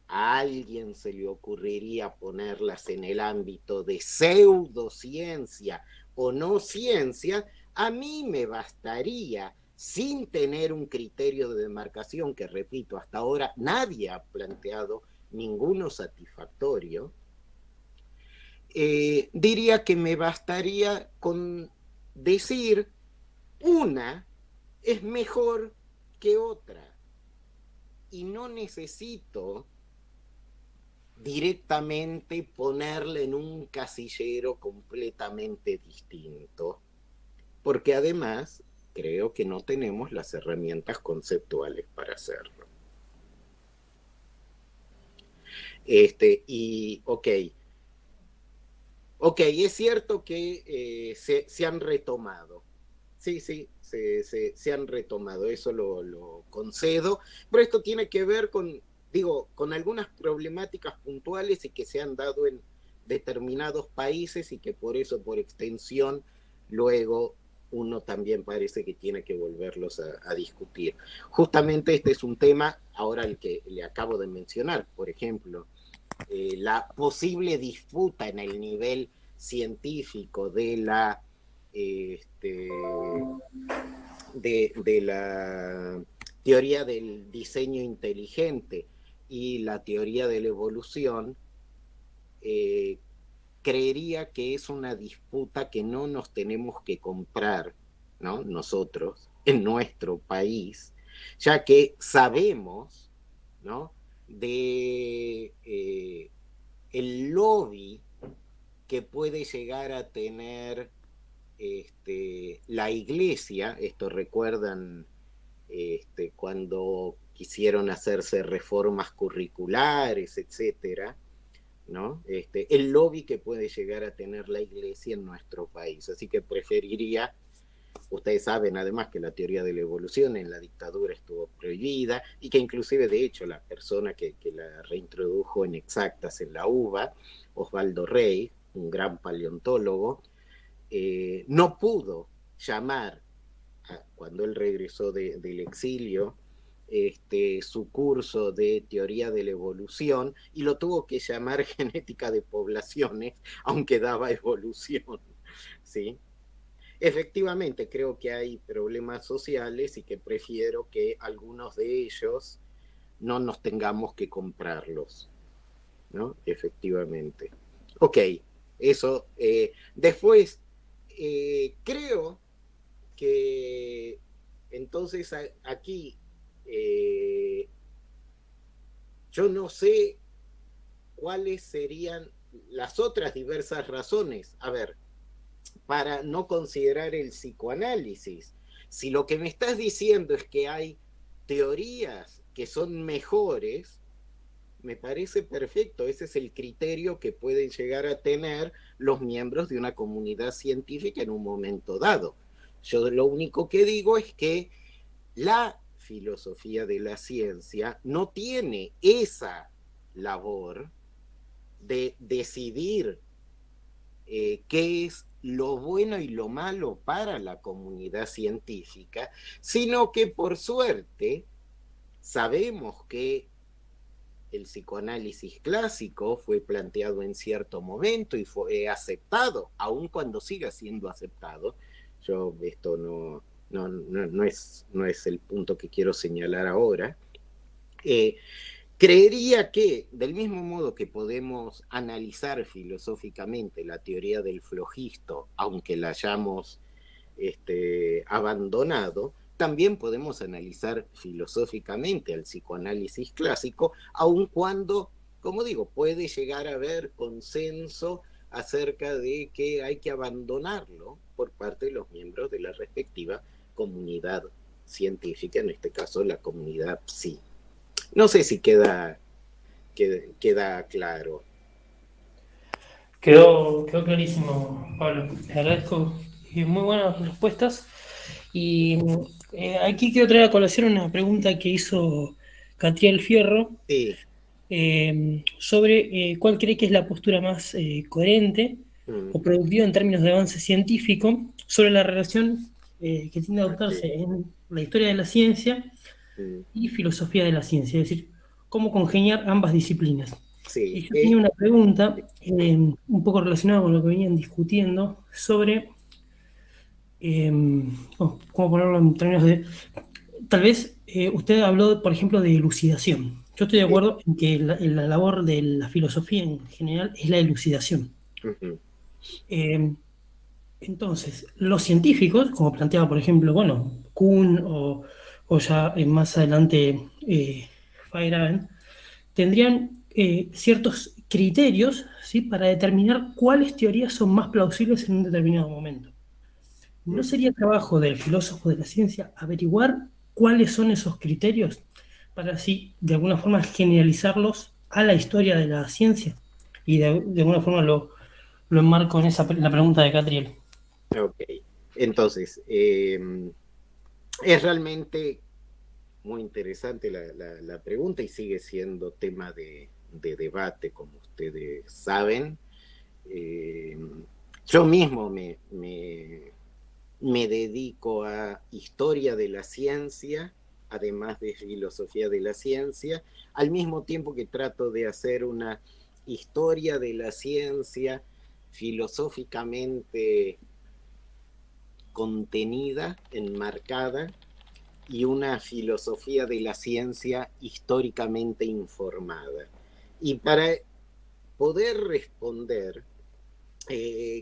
a alguien se le ocurriría ponerlas en el ámbito de pseudociencia o no ciencia, a mí me bastaría, sin tener un criterio de demarcación, que repito, hasta ahora nadie ha planteado ninguno satisfactorio, diría que me bastaría con decir una es mejor que otra y no necesito directamente ponerle en un casillero completamente distinto, porque además creo que no tenemos las herramientas conceptuales para hacerlo. Ok, es cierto que se han retomado. Sí, sí, se han retomado, eso lo concedo, pero esto tiene que ver con algunas problemáticas puntuales y que se han dado en determinados países y que por eso, por extensión, luego uno también parece que tiene que volverlos a discutir. Justamente este es un tema, ahora el que le acabo de mencionar, por ejemplo, la posible disputa en el nivel científico de la de la teoría del diseño inteligente y la teoría de la evolución, creería que es una disputa que no nos tenemos que comprar, ¿no? Nosotros, en nuestro país, ya que sabemos, ¿no? de el lobby que puede llegar a tener la iglesia. Esto recuerdan cuando quisieron hacerse reformas curriculares, etcétera, ¿no? El lobby que puede llegar a tener la iglesia en nuestro país. Así que preferiría, ustedes saben además que la teoría de la evolución en la dictadura estuvo prohibida y que inclusive de hecho la persona que la reintrodujo en exactas en la UBA, Osvaldo Rey, un gran paleontólogo, no pudo llamar, cuando él regresó del exilio, su curso de teoría de la evolución y lo tuvo que llamar genética de poblaciones, aunque daba evolución, ¿sí? Efectivamente, creo que hay problemas sociales y que prefiero que algunos de ellos no nos tengamos que comprarlos, ¿no? Efectivamente. Ok, eso. Después, creo que entonces aquí yo no sé cuáles serían las otras diversas razones. A ver, para no considerar el psicoanálisis. Si lo que me estás diciendo es que hay teorías que son mejores, me parece perfecto. Ese es el criterio que pueden llegar a tener los miembros de una comunidad científica en un momento dado. Yo lo único que digo es que la filosofía de la ciencia no tiene esa labor de decidir qué es lo bueno y lo malo para la comunidad científica, sino que por suerte sabemos que el psicoanálisis clásico fue planteado en cierto momento y fue aceptado, aun cuando siga siendo aceptado. Esto no es el punto que quiero señalar ahora. Creería que, del mismo modo que podemos analizar filosóficamente la teoría del flojisto, aunque la hayamos abandonado, también podemos analizar filosóficamente al psicoanálisis clásico, aun cuando, como digo, puede llegar a haber consenso acerca de que hay que abandonarlo por parte de los miembros de la respectiva comunidad científica, en este caso la comunidad psi. No sé si queda claro. Quedó clarísimo, Pablo. Le agradezco. Muy buenas respuestas. Y aquí quiero traer a colación una pregunta que hizo Catriel Fierro Sí. sobre cuál cree que es la postura más coherente o productiva en términos de avance científico sobre la relación que tiende a adoptarse en la historia de la ciencia y filosofía de la ciencia, es decir, cómo congeniar ambas disciplinas. Sí, y yo tenía una pregunta un poco relacionada con lo que venían discutiendo sobre cómo ponerlo en términos de... Tal vez usted habló, por ejemplo, de elucidación. Yo estoy de acuerdo en que la labor de la filosofía en general es la elucidación. Entonces, los científicos, como planteaba, por ejemplo, bueno, Kuhn o ya más adelante Feyerabend, tendrían ciertos criterios, ¿sí?, para determinar cuáles teorías son más plausibles en un determinado momento. ¿No sería trabajo del filósofo de la ciencia averiguar cuáles son esos criterios para así, de alguna forma, generalizarlos a la historia de la ciencia. Y de alguna forma lo enmarco en la pregunta de Catriel. Ok, entonces, es realmente muy interesante la pregunta y sigue siendo tema de debate, como ustedes saben. Yo mismo me dedico a historia de la ciencia, además de filosofía de la ciencia, al mismo tiempo que trato de hacer una historia de la ciencia filosóficamente contenida, enmarcada, y una filosofía de la ciencia históricamente informada. Y para poder responder,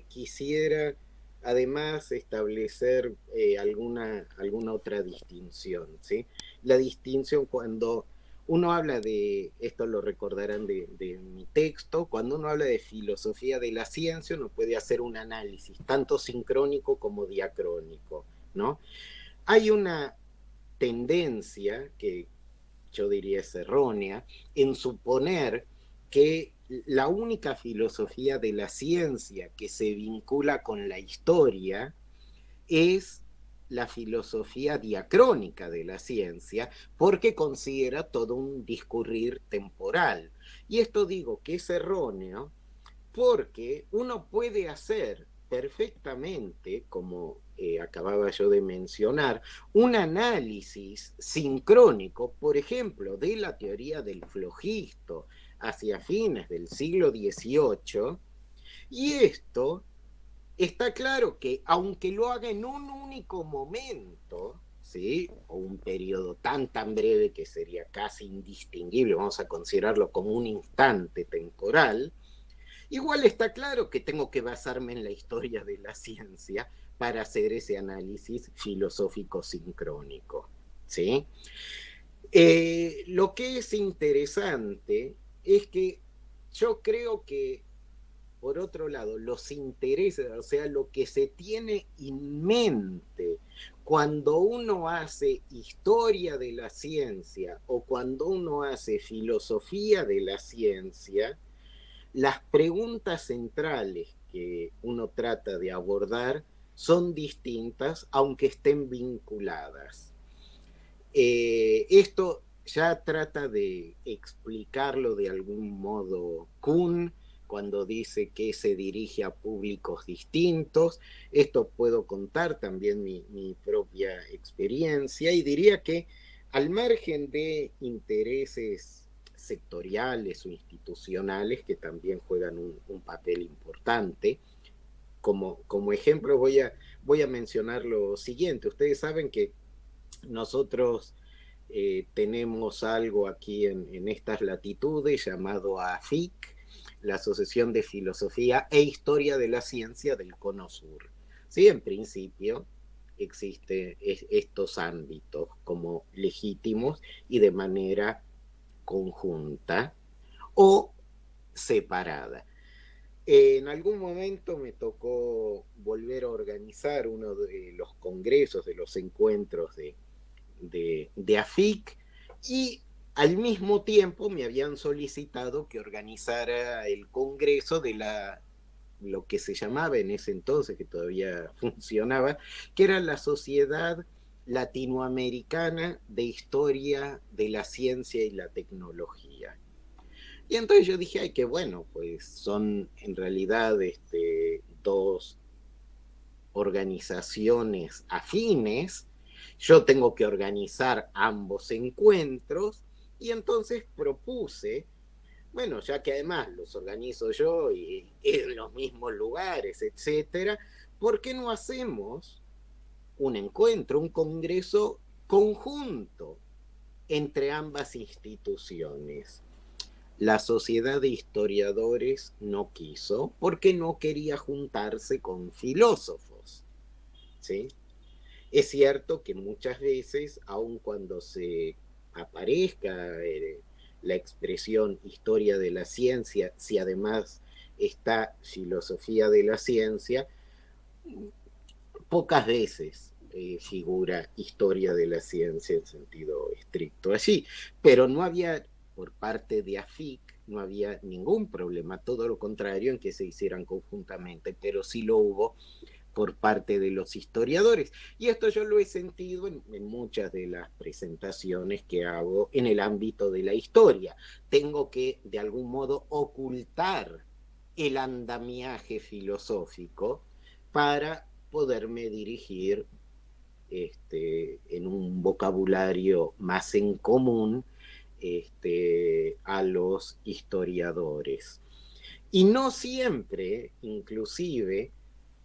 quisiera además establecer alguna otra distinción, ¿sí? La distinción cuando uno habla de, esto lo recordarán de mi texto, cuando uno habla de filosofía de la ciencia, uno puede hacer un análisis tanto sincrónico como diacrónico, ¿no? Hay una tendencia que yo diría es errónea en suponer que la única filosofía de la ciencia que se vincula con la historia es la filosofía diacrónica de la ciencia, porque considera todo un discurrir temporal. Y esto digo que es erróneo porque uno puede hacer perfectamente, como acababa yo de mencionar, un análisis sincrónico, por ejemplo, de la teoría del flogisto hacia fines del siglo XVIII, y esto está claro que aunque lo haga en un único momento, ¿sí? O un periodo tan breve que sería casi indistinguible, vamos a considerarlo como un instante temporal, igual está claro que tengo que basarme en la historia de la ciencia para hacer ese análisis filosófico sincrónico, ¿sí? Lo que es interesante es que yo creo que, por otro lado, los intereses, o sea, lo que se tiene en mente cuando uno hace historia de la ciencia o cuando uno hace filosofía de la ciencia, las preguntas centrales que uno trata de abordar son distintas, aunque estén vinculadas. Esto ya trata de explicarlo de algún modo Kuhn, cuando dice que se dirige a públicos distintos. Esto puedo contar también mi propia experiencia y diría que al margen de intereses sectoriales o institucionales que también juegan un papel importante, como ejemplo voy a mencionar lo siguiente. Ustedes saben que nosotros tenemos algo aquí en estas latitudes llamado AFIC, la Asociación de Filosofía e Historia de la Ciencia del Cono Sur. Sí, en principio existen estos ámbitos como legítimos y de manera conjunta o separada. En algún momento me tocó volver a organizar uno de los congresos, de los encuentros de AFIC, y al mismo tiempo me habían solicitado que organizara el congreso de lo que se llamaba en ese entonces, que todavía funcionaba, que era la Sociedad Latinoamericana de Historia de la Ciencia y la Tecnología. Y entonces yo dije, ay, qué bueno, pues son en realidad dos organizaciones afines, yo tengo que organizar ambos encuentros, y entonces propuse, bueno, ya que además los organizo yo y en los mismos lugares, etcétera, ¿por qué no hacemos un encuentro, un congreso conjunto entre ambas instituciones? La Sociedad de Historiadores no quiso porque no quería juntarse con filósofos, ¿sí? Es cierto que muchas veces, aun cuando se aparezca la expresión historia de la ciencia, si además está filosofía de la ciencia, pocas veces figura historia de la ciencia en sentido estricto allí, pero no había por parte de AFIC no había ningún problema, todo lo contrario en que se hicieran conjuntamente, pero sí lo hubo por parte de los historiadores. Y esto yo lo he sentido en muchas de las presentaciones que hago en el ámbito de la historia. Tengo que, de algún modo, ocultar el andamiaje filosófico para poderme dirigir en un vocabulario más en común a los historiadores. Y no siempre, inclusive,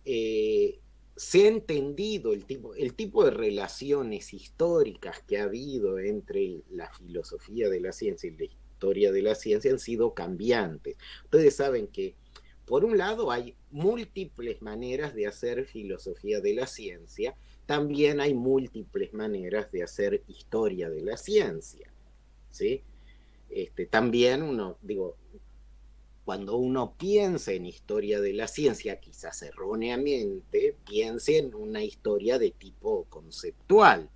se ha entendido el tipo de relaciones históricas que ha habido entre la filosofía de la ciencia y la historia de la ciencia han sido cambiantes. Ustedes saben que, por un lado, hay múltiples maneras de hacer filosofía de la ciencia, también hay múltiples maneras de hacer historia de la ciencia, ¿sí? También cuando uno piensa en historia de la ciencia, quizás erróneamente, piense en una historia de tipo conceptual,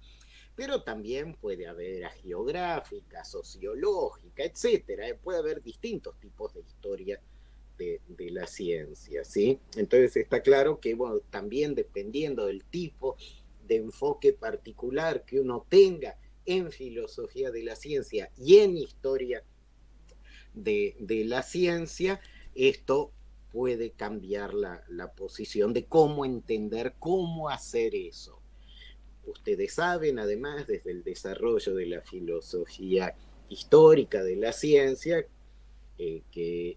pero también puede haber geográfica, sociológica, etcétera. Puede haber distintos tipos de historia de la ciencia, ¿sí? Entonces está claro que, bueno, también dependiendo del tipo de enfoque particular que uno tenga en filosofía de la ciencia y en historia de la ciencia, esto puede cambiar la posición de cómo entender, cómo hacer eso. Ustedes saben, además, desde el desarrollo de la filosofía histórica de la ciencia, que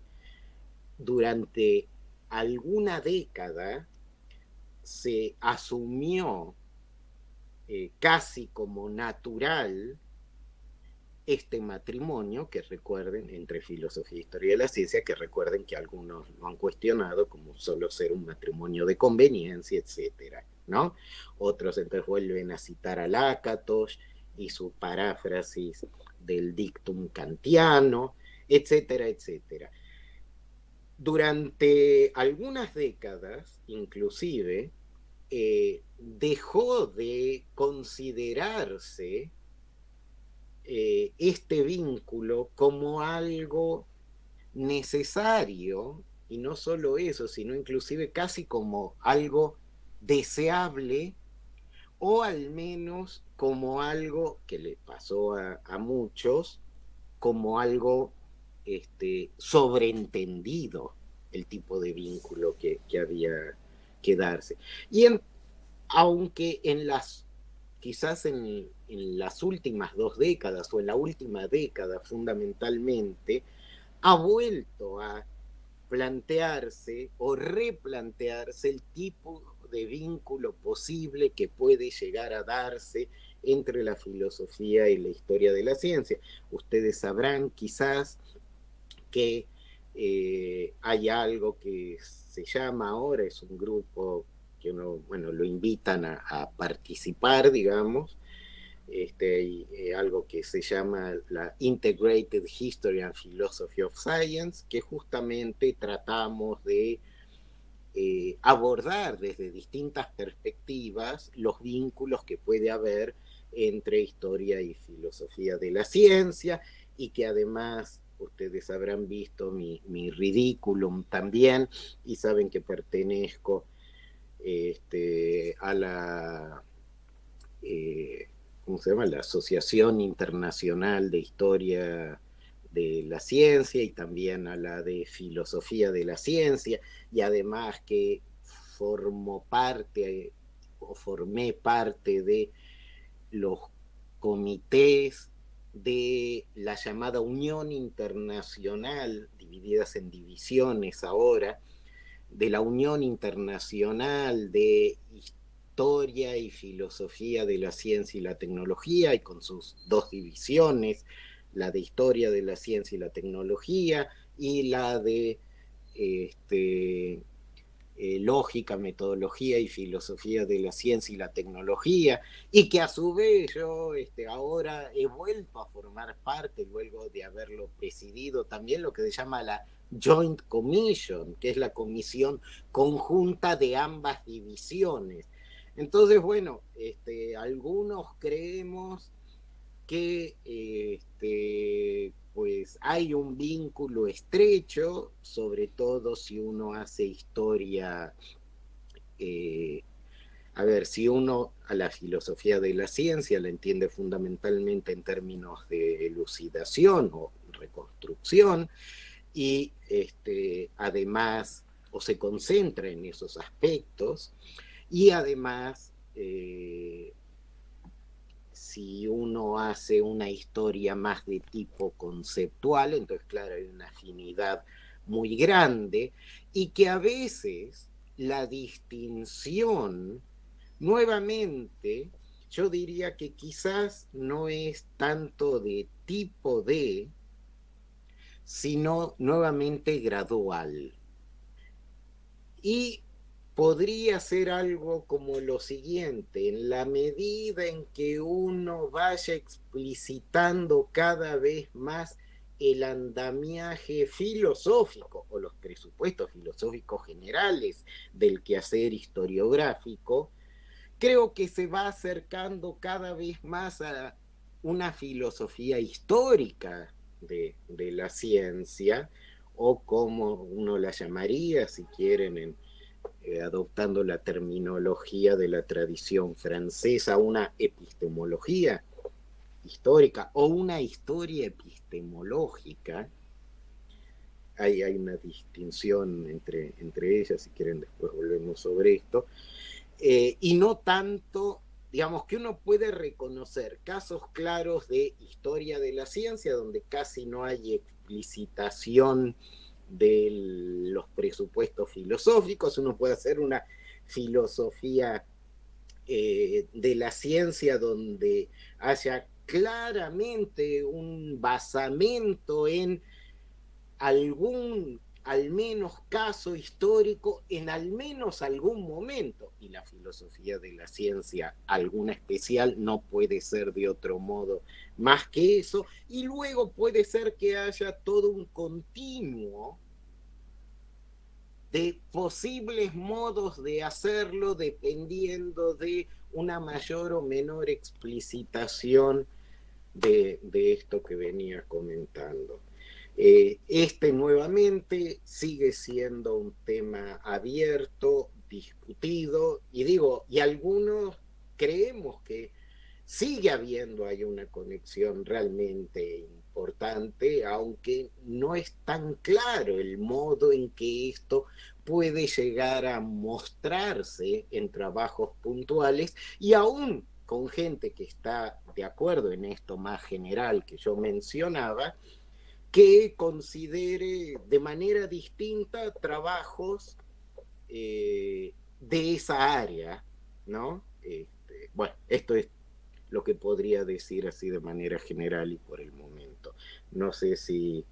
durante alguna década se asumió casi como natural este matrimonio, que recuerden, entre filosofía e historia de la ciencia, que recuerden que algunos lo han cuestionado como solo ser un matrimonio de conveniencia, etcétera, ¿no? Otros entonces vuelven a citar a Lakatos y su paráfrasis del dictum kantiano, etcétera, etcétera. Durante algunas décadas, inclusive, dejó de considerarse este vínculo como algo necesario, y no solo eso, sino inclusive casi como algo deseable, o al menos como algo que le pasó a muchos, como algo sobreentendido, el tipo de vínculo que había que darse. Y aunque quizás en las últimas 2 décadas o en la última década fundamentalmente, ha vuelto a plantearse o replantearse el tipo de vínculo posible que puede llegar a darse entre la filosofía y la historia de la ciencia. Ustedes sabrán quizás que hay algo que se llama ahora, es un grupo que uno, bueno, lo invitan a participar, digamos, algo que se llama la Integrated History and Philosophy of Science, que justamente tratamos de abordar desde distintas perspectivas los vínculos que puede haber entre historia y filosofía de la ciencia, y que además ustedes habrán visto mi Ridiculum también, y saben que pertenezco a la ¿cómo se llama? La Asociación Internacional de Historia de la Ciencia, y también a la de Filosofía de la Ciencia, y además que formé parte de los comités de la llamada Unión Internacional, divididas en divisiones ahora, de la Unión Internacional de Historia y Filosofía de la Ciencia y la Tecnología, y con sus 2 divisiones, la de Historia de la Ciencia y la Tecnología y la de Lógica, Metodología y Filosofía de la Ciencia y la Tecnología, y que a su vez yo ahora he vuelto a formar parte, luego de haberlo presidido, también lo que se llama la Joint Commission, que es la comisión conjunta de ambas divisiones. Entonces, bueno, algunos creemos que pues hay un vínculo estrecho, sobre todo si uno hace historia. A ver, si uno a la filosofía de la ciencia la entiende fundamentalmente en términos de elucidación o reconstrucción, y además, o se concentra en esos aspectos, y además, si uno hace una historia más de tipo conceptual, entonces claro, hay una afinidad muy grande, y que a veces la distinción, nuevamente, yo diría que quizás no es tanto de tipo de, sino nuevamente gradual. Y podría ser algo como lo siguiente: en la medida en que uno vaya explicitando cada vez más el andamiaje filosófico o los presupuestos filosóficos generales del quehacer historiográfico, creo que se va acercando cada vez más a una filosofía histórica de la ciencia, o como uno la llamaría, si quieren, adoptando la terminología de la tradición francesa, una epistemología histórica o una historia epistemológica. Hay una distinción entre ellas, si quieren después volvemos sobre esto. Y no tanto, digamos, que uno puede reconocer casos claros de historia de la ciencia donde casi no hay explicitación de los presupuestos filosóficos. Uno puede hacer una filosofía de la ciencia donde haya claramente un basamento en algún, al menos, caso histórico en al menos algún momento, y la filosofía de la ciencia, alguna especial, no puede ser de otro modo más que eso, y luego puede ser que haya todo un continuo de posibles modos de hacerlo dependiendo de una mayor o menor explicitación de esto que venía comentando. Nuevamente sigue siendo un tema abierto, discutido, y algunos creemos que sigue habiendo ahí una conexión realmente importante, aunque no es tan claro el modo en que esto puede llegar a mostrarse en trabajos puntuales, y aún con gente que está de acuerdo en esto más general que yo mencionaba, que considere de manera distinta trabajos de esa área, ¿no? Bueno, esto es lo que podría decir así de manera general y por el momento. No sé si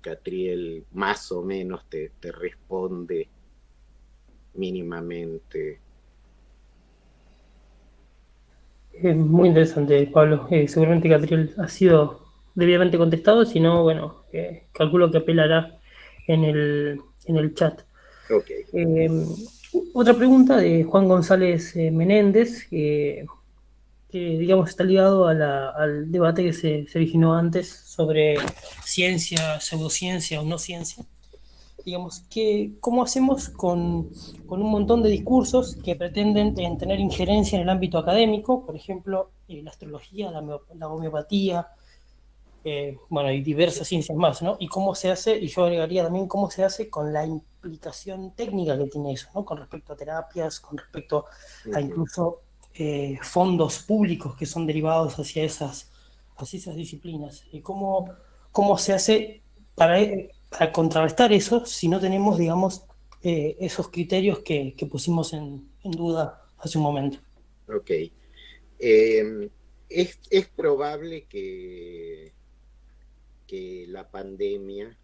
Catriel más o menos te responde mínimamente. Muy interesante, Pablo. Seguramente Catriel ha sido debidamente contestado, si no, bueno, calculo que apelará en el chat. Ok. Otra pregunta de Juan González Menéndez, que digamos está ligado al debate que se originó antes sobre ciencia, pseudociencia o no ciencia. Digamos, ¿cómo hacemos con un montón de discursos que pretenden tener injerencia en el ámbito académico? Por ejemplo, la astrología, la homeopatía, bueno, y diversas ciencias más, ¿no? Y cómo se hace, y yo agregaría también cómo se hace con la implicación técnica que tiene eso, ¿no? Con respecto a terapias, con respecto a incluso fondos públicos que son derivados hacia esas disciplinas. Y cómo se hace para contrarrestar eso si no tenemos, digamos, esos criterios que pusimos en duda hace un momento. Ok. Es probable que la pandemia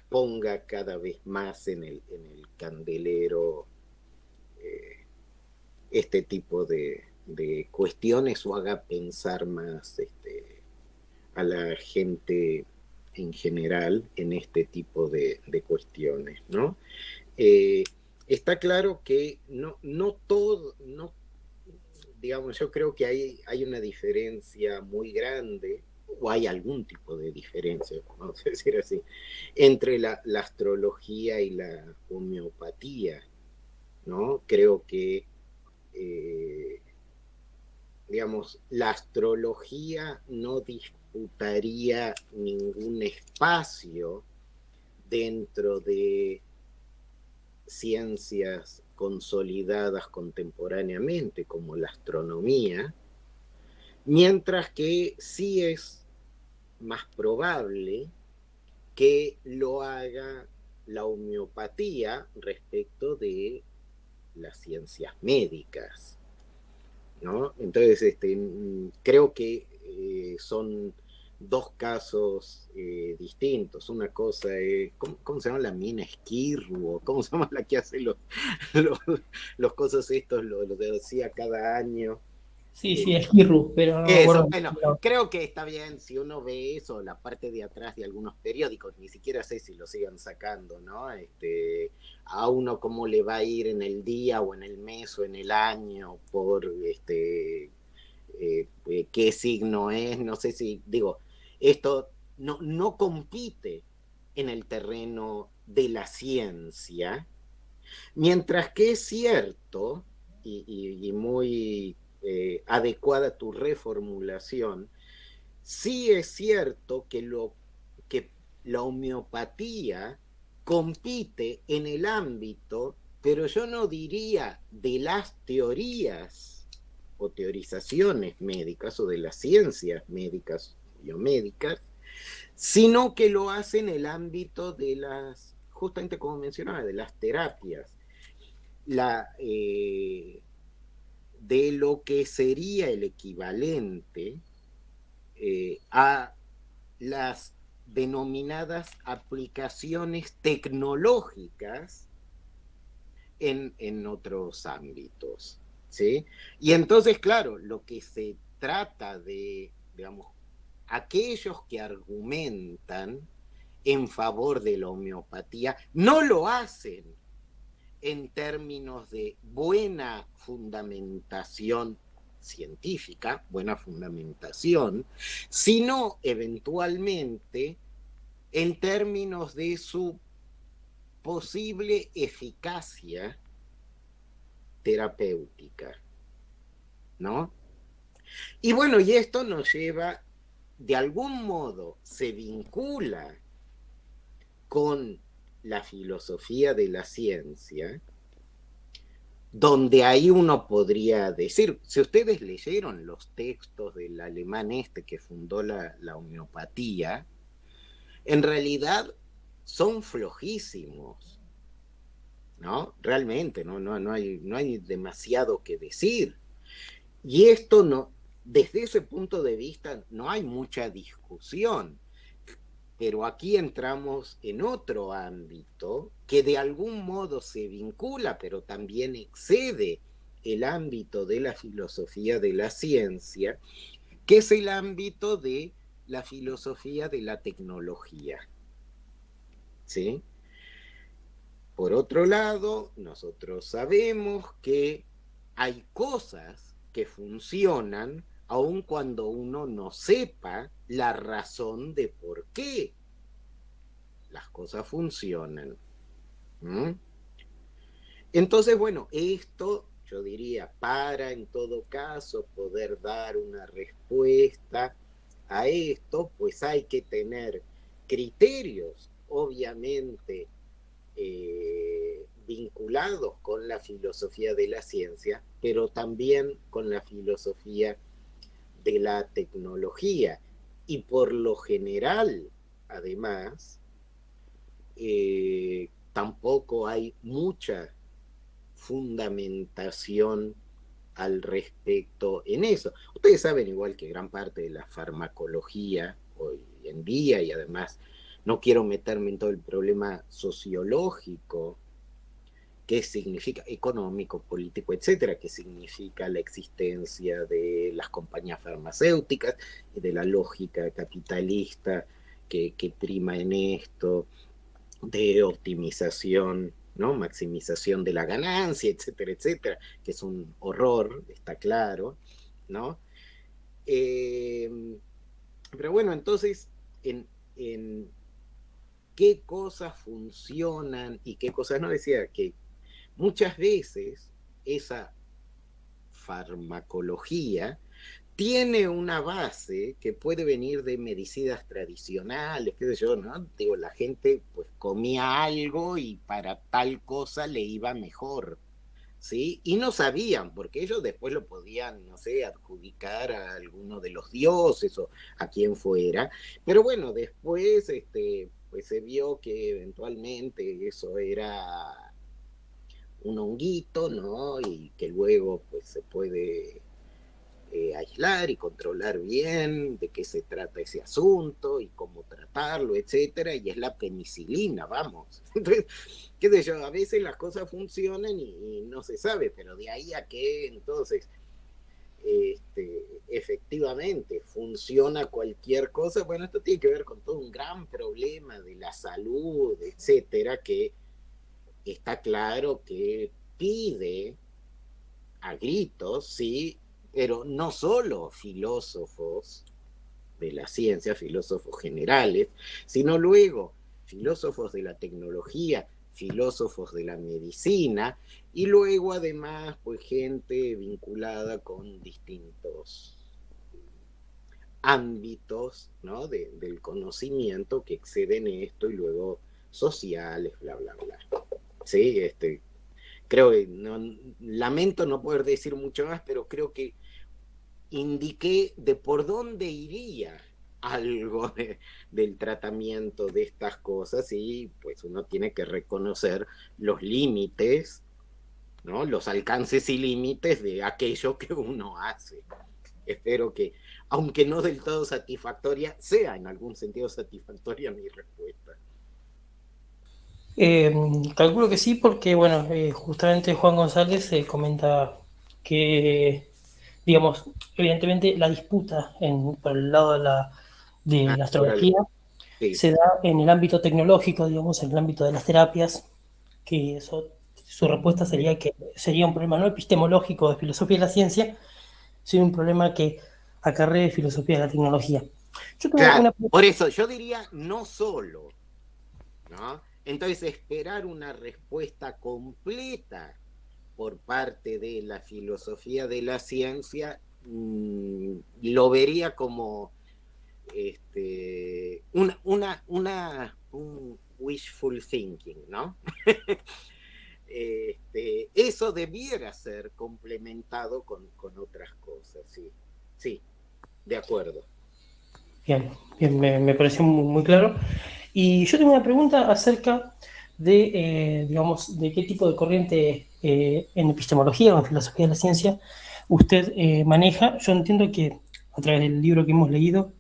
ponga cada vez más en el candelero este tipo de cuestiones, o haga pensar más a la gente en general en este tipo de cuestiones, ¿no? Está claro que no todo, digamos, yo creo que hay una diferencia muy grande, o hay algún tipo de diferencia, vamos a decir así, entre la astrología y la homeopatía, ¿no? Creo que, digamos, la astrología no disputaría ningún espacio dentro de ciencias consolidadas contemporáneamente, como la astronomía, mientras que sí es más probable que lo haga la homeopatía respecto de las ciencias médicas, ¿no? Entonces, creo que son dos casos distintos. Una cosa es, ¿cómo se llama la mina? Esquirru, ¿cómo se llama la que hace los, los cosas estos, lo decía cada año? Sí, es Kirru, pero no me Eso, acuerdo. bueno, creo que está bien si uno ve eso, la parte de atrás de algunos periódicos, ni siquiera sé si lo sigan sacando, ¿no? A uno cómo le va a ir en el día o en el mes o en el año por qué signo es, no sé si, digo, esto no compite en el terreno de la ciencia, mientras que es cierto, y muy adecuada tu reformulación, sí es cierto que la homeopatía compite en el ámbito, pero yo no diría de las teorías o teorizaciones médicas o de las ciencias médicas, biomédicas, sino que lo hace en el ámbito de las, justamente como mencionaba, de las terapias, de lo que sería el equivalente a las denominadas aplicaciones tecnológicas en otros ámbitos, ¿sí? Y entonces, claro, lo que se trata de, digamos, aquellos que argumentan en favor de la homeopatía no lo hacen en términos de buena fundamentación científica, buena fundamentación, sino eventualmente en términos de su posible eficacia terapéutica, ¿no? Y bueno, y esto nos lleva, de algún modo, se vincula con la filosofía de la ciencia, donde ahí uno podría decir, si ustedes leyeron los textos del alemán que fundó la homeopatía, en realidad son flojísimos, ¿no? Realmente, no hay demasiado que decir. Y esto no, desde ese punto de vista, no hay mucha discusión. Pero aquí entramos en otro ámbito que de algún modo se vincula, pero también excede el ámbito de la filosofía de la ciencia, que es el ámbito de la filosofía de la tecnología, ¿sí? Por otro lado, nosotros sabemos que hay cosas que funcionan aun cuando uno no sepa la razón de por qué las cosas funcionan. ¿Mm? Entonces, bueno, esto yo diría, para en todo caso poder dar una respuesta a esto, pues hay que tener criterios, obviamente, vinculados con la filosofía de la ciencia, pero también con la filosofía de la tecnología. Y por lo general, además, tampoco hay mucha fundamentación al respecto en eso. Ustedes saben, igual que gran parte de la farmacología hoy en día, y además no quiero meterme en todo el problema sociológico, qué significa económico, político, etcétera, qué significa la existencia de las compañías farmacéuticas y de la lógica capitalista que prima en esto, de optimización, ¿no? Maximización de la ganancia, etcétera, etcétera, que es un horror, está claro, ¿no? Pero bueno, entonces, en qué cosas funcionan y qué cosas no, decía que muchas veces esa farmacología tiene una base que puede venir de medicinas tradicionales, qué sé yo, ¿no? Digo, la gente pues comía algo y para tal cosa le iba mejor, ¿sí? Y no sabían, porque ellos después lo podían, no sé, adjudicar a alguno de los dioses o a quien fuera, pero bueno, después, pues se vio que eventualmente eso era un honguito, ¿no? Y que luego pues se puede aislar y controlar bien de qué se trata ese asunto y cómo tratarlo, etcétera, y es la penicilina, vamos. Entonces, qué sé yo, a veces las cosas funcionan y no se sabe, pero de ahí a que entonces efectivamente funciona cualquier cosa, bueno, esto tiene que ver con todo un gran problema de la salud, etcétera, que está claro que pide a gritos, sí, pero no solo filósofos de la ciencia, filósofos generales, sino luego filósofos de la tecnología, filósofos de la medicina y luego además pues gente vinculada con distintos ámbitos, ¿no? Del conocimiento que exceden esto y luego sociales, bla, bla, bla. Sí, creo que lamento no poder decir mucho más, pero creo que indiqué de por dónde iría algo del tratamiento de estas cosas y pues uno tiene que reconocer los límites, ¿no? Los alcances y límites de aquello que uno hace. Espero que, aunque no del todo satisfactoria, sea en algún sentido satisfactoria mi respuesta. Calculo que sí, porque bueno, justamente Juan González comenta que, digamos, evidentemente la disputa por el lado de la astrología Sí. se da en el ámbito tecnológico, digamos, en el ámbito de las terapias, que eso, su respuesta sería que sería un problema no epistemológico de filosofía de la ciencia, sino un problema que acarrea filosofía de la tecnología. Yo tengo Claro, una... por eso yo diría no solo, ¿no? Entonces esperar una respuesta completa por parte de la filosofía de la ciencia lo vería como un wishful thinking, ¿no? Eso debiera ser complementado con otras cosas, sí, sí, de acuerdo. Bien, bien, me pareció muy claro. Y yo tengo una pregunta acerca de, digamos, de qué tipo de corriente en epistemología o en filosofía de la ciencia usted maneja. Yo entiendo que a través del libro que hemos leído,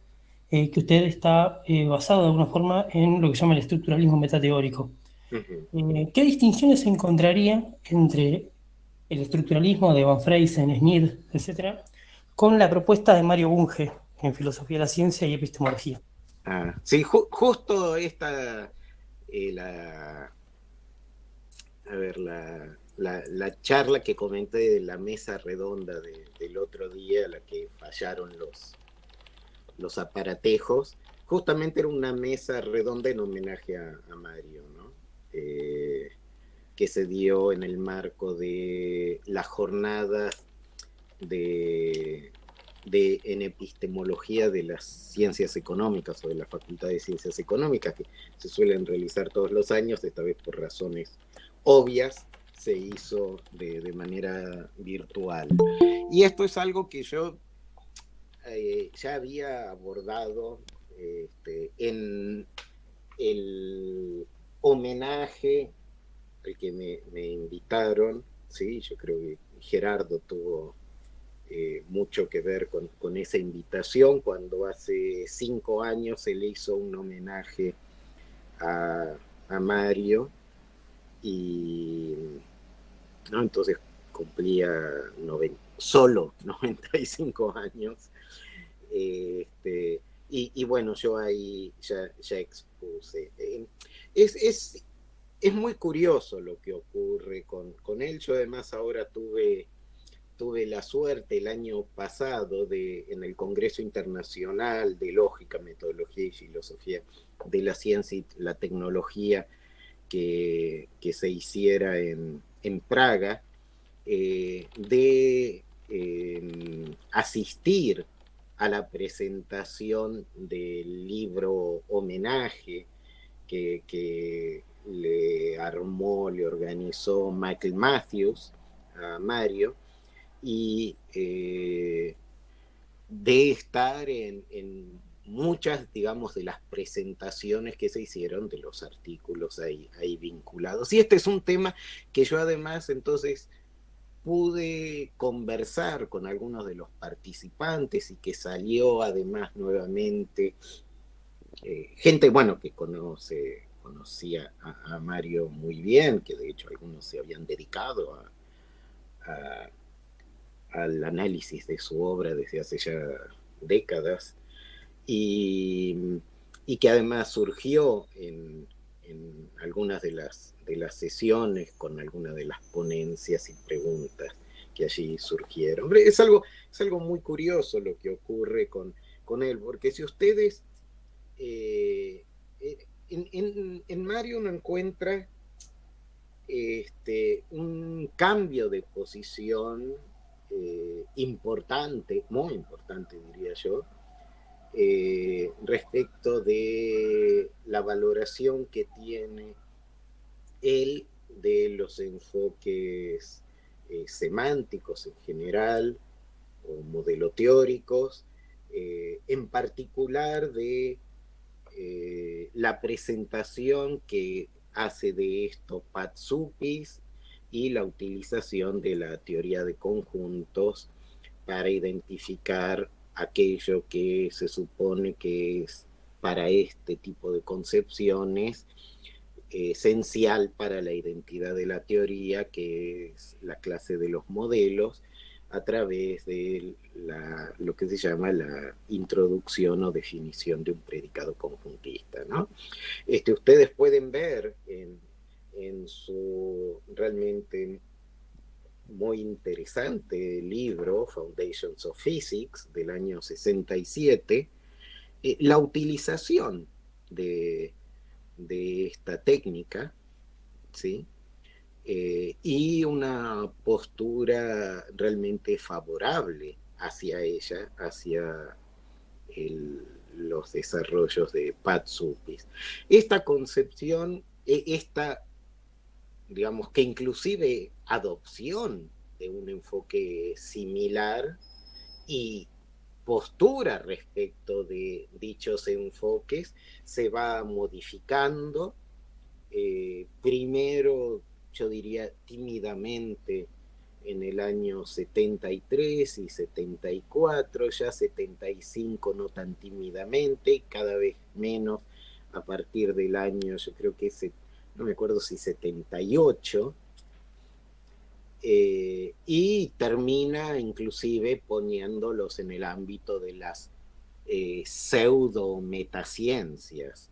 que usted está basado de alguna forma en lo que se llama el estructuralismo metateórico. ¿Qué distinciones encontraría entre el estructuralismo de Van Freysen, Schnitt, etcétera, con la propuesta de Mario Bunge en filosofía de la ciencia y epistemología? Sí, justo esta, a ver, la charla que comenté de la mesa redonda del otro día, a la que fallaron los aparatejos, justamente era una mesa redonda en homenaje a Mario, ¿no? Que se dio en el marco de las jornadas en epistemología de las ciencias económicas o de la Facultad de Ciencias Económicas, que se suelen realizar todos los años, esta vez por razones obvias, se hizo de manera virtual. Y esto es algo que yo ya había abordado en el homenaje al que me invitaron, ¿sí? Yo creo que Gerardo tuvo mucho que ver con esa invitación, cuando hace 5 años se le hizo un homenaje a Mario, y ¿no? Entonces cumplía solo 95 años. Y bueno, yo ahí ya expuse. Es muy curioso lo que ocurre con él. Yo además ahora tuve tuve la suerte el año pasado en el Congreso Internacional de Lógica, Metodología y Filosofía de la Ciencia y la Tecnología que se hiciera en Praga, de asistir a la presentación del libro homenaje que le armó, le organizó Michael Matthews a Mario, y de estar en muchas, digamos, de las presentaciones que se hicieron de los artículos ahí vinculados. Y este es un tema que yo además entonces pude conversar con algunos de los participantes y que salió además nuevamente gente, bueno, que conocía a Mario muy bien, que de hecho algunos se habían dedicado a al análisis de su obra desde hace ya décadas, y, y que además surgió en algunas de las sesiones, con algunas de las ponencias y preguntas que allí surgieron. Es algo muy curioso lo que ocurre con él, porque si ustedes en Mario uno encuentra un cambio de posición importante, muy importante diría yo, respecto de la valoración que tiene él de los enfoques semánticos en general o modelo teóricos, en particular de la presentación que hace de esto Patsupis y la utilización de la teoría de conjuntos para identificar aquello que se supone que es para este tipo de concepciones esencial para la identidad de la teoría, que es la clase de los modelos, a través de lo que se llama la introducción o definición de un predicado conjuntista, ¿no? Ustedes pueden ver en su realmente muy interesante libro, Foundations of Physics, del año 67, la utilización de esta técnica, ¿sí? Y una postura realmente favorable hacia ella, hacia los desarrollos de Patsupis. Esta concepción, digamos que inclusive adopción de un enfoque similar y postura respecto de dichos enfoques se va modificando, primero yo diría tímidamente en el año 73 y 74, ya 75 no tan tímidamente, cada vez menos a partir del año, yo creo que no me acuerdo si 78, y termina inclusive poniéndolos en el ámbito de las pseudo metaciencias.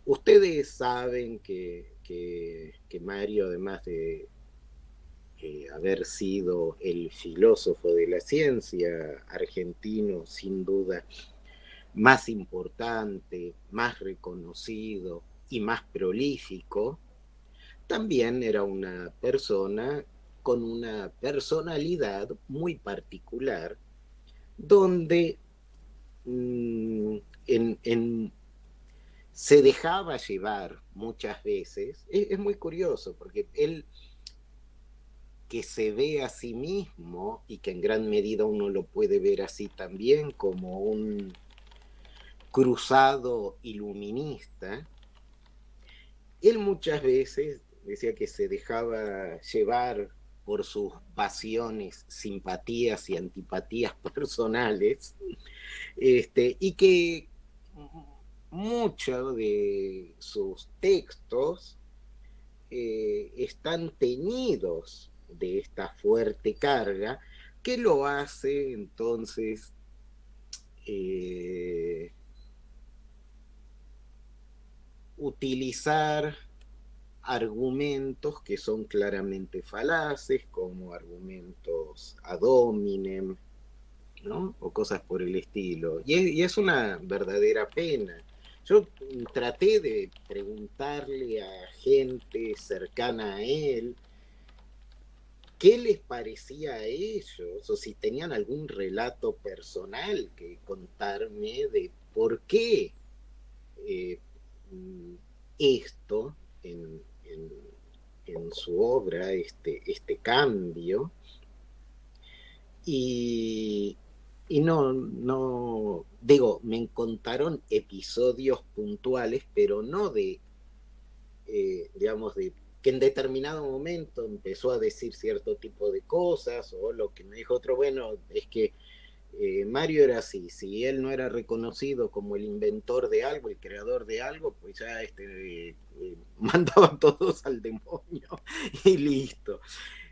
Ustedes saben que Mario, además de haber sido el filósofo de la ciencia argentino, sin duda, más importante, más reconocido y más prolífico, también era una persona con una personalidad muy particular, donde se dejaba llevar muchas veces. Es muy curioso, porque él, que se ve a sí mismo, y que en gran medida uno lo puede ver así también, como un cruzado iluminista, él muchas veces decía que se dejaba llevar por sus pasiones, simpatías y antipatías personales, y que muchos de sus textos están teñidos de esta fuerte carga que lo hace entonces utilizar argumentos que son claramente falaces, como argumentos los ad hominem, ¿no? O cosas por el estilo. Y es una verdadera pena. Yo traté de preguntarle a gente cercana a él qué les parecía a ellos, o si tenían algún relato personal que contarme de por qué eh, esto en su obra, este cambio. Y no, digo, me contaron episodios puntuales, pero no digamos, de que en determinado momento empezó a decir cierto tipo de cosas, o lo que me dijo otro, bueno, es que Mario era así, si él no era reconocido como el inventor de algo, el creador de algo, pues ya mandaban todos al demonio y listo.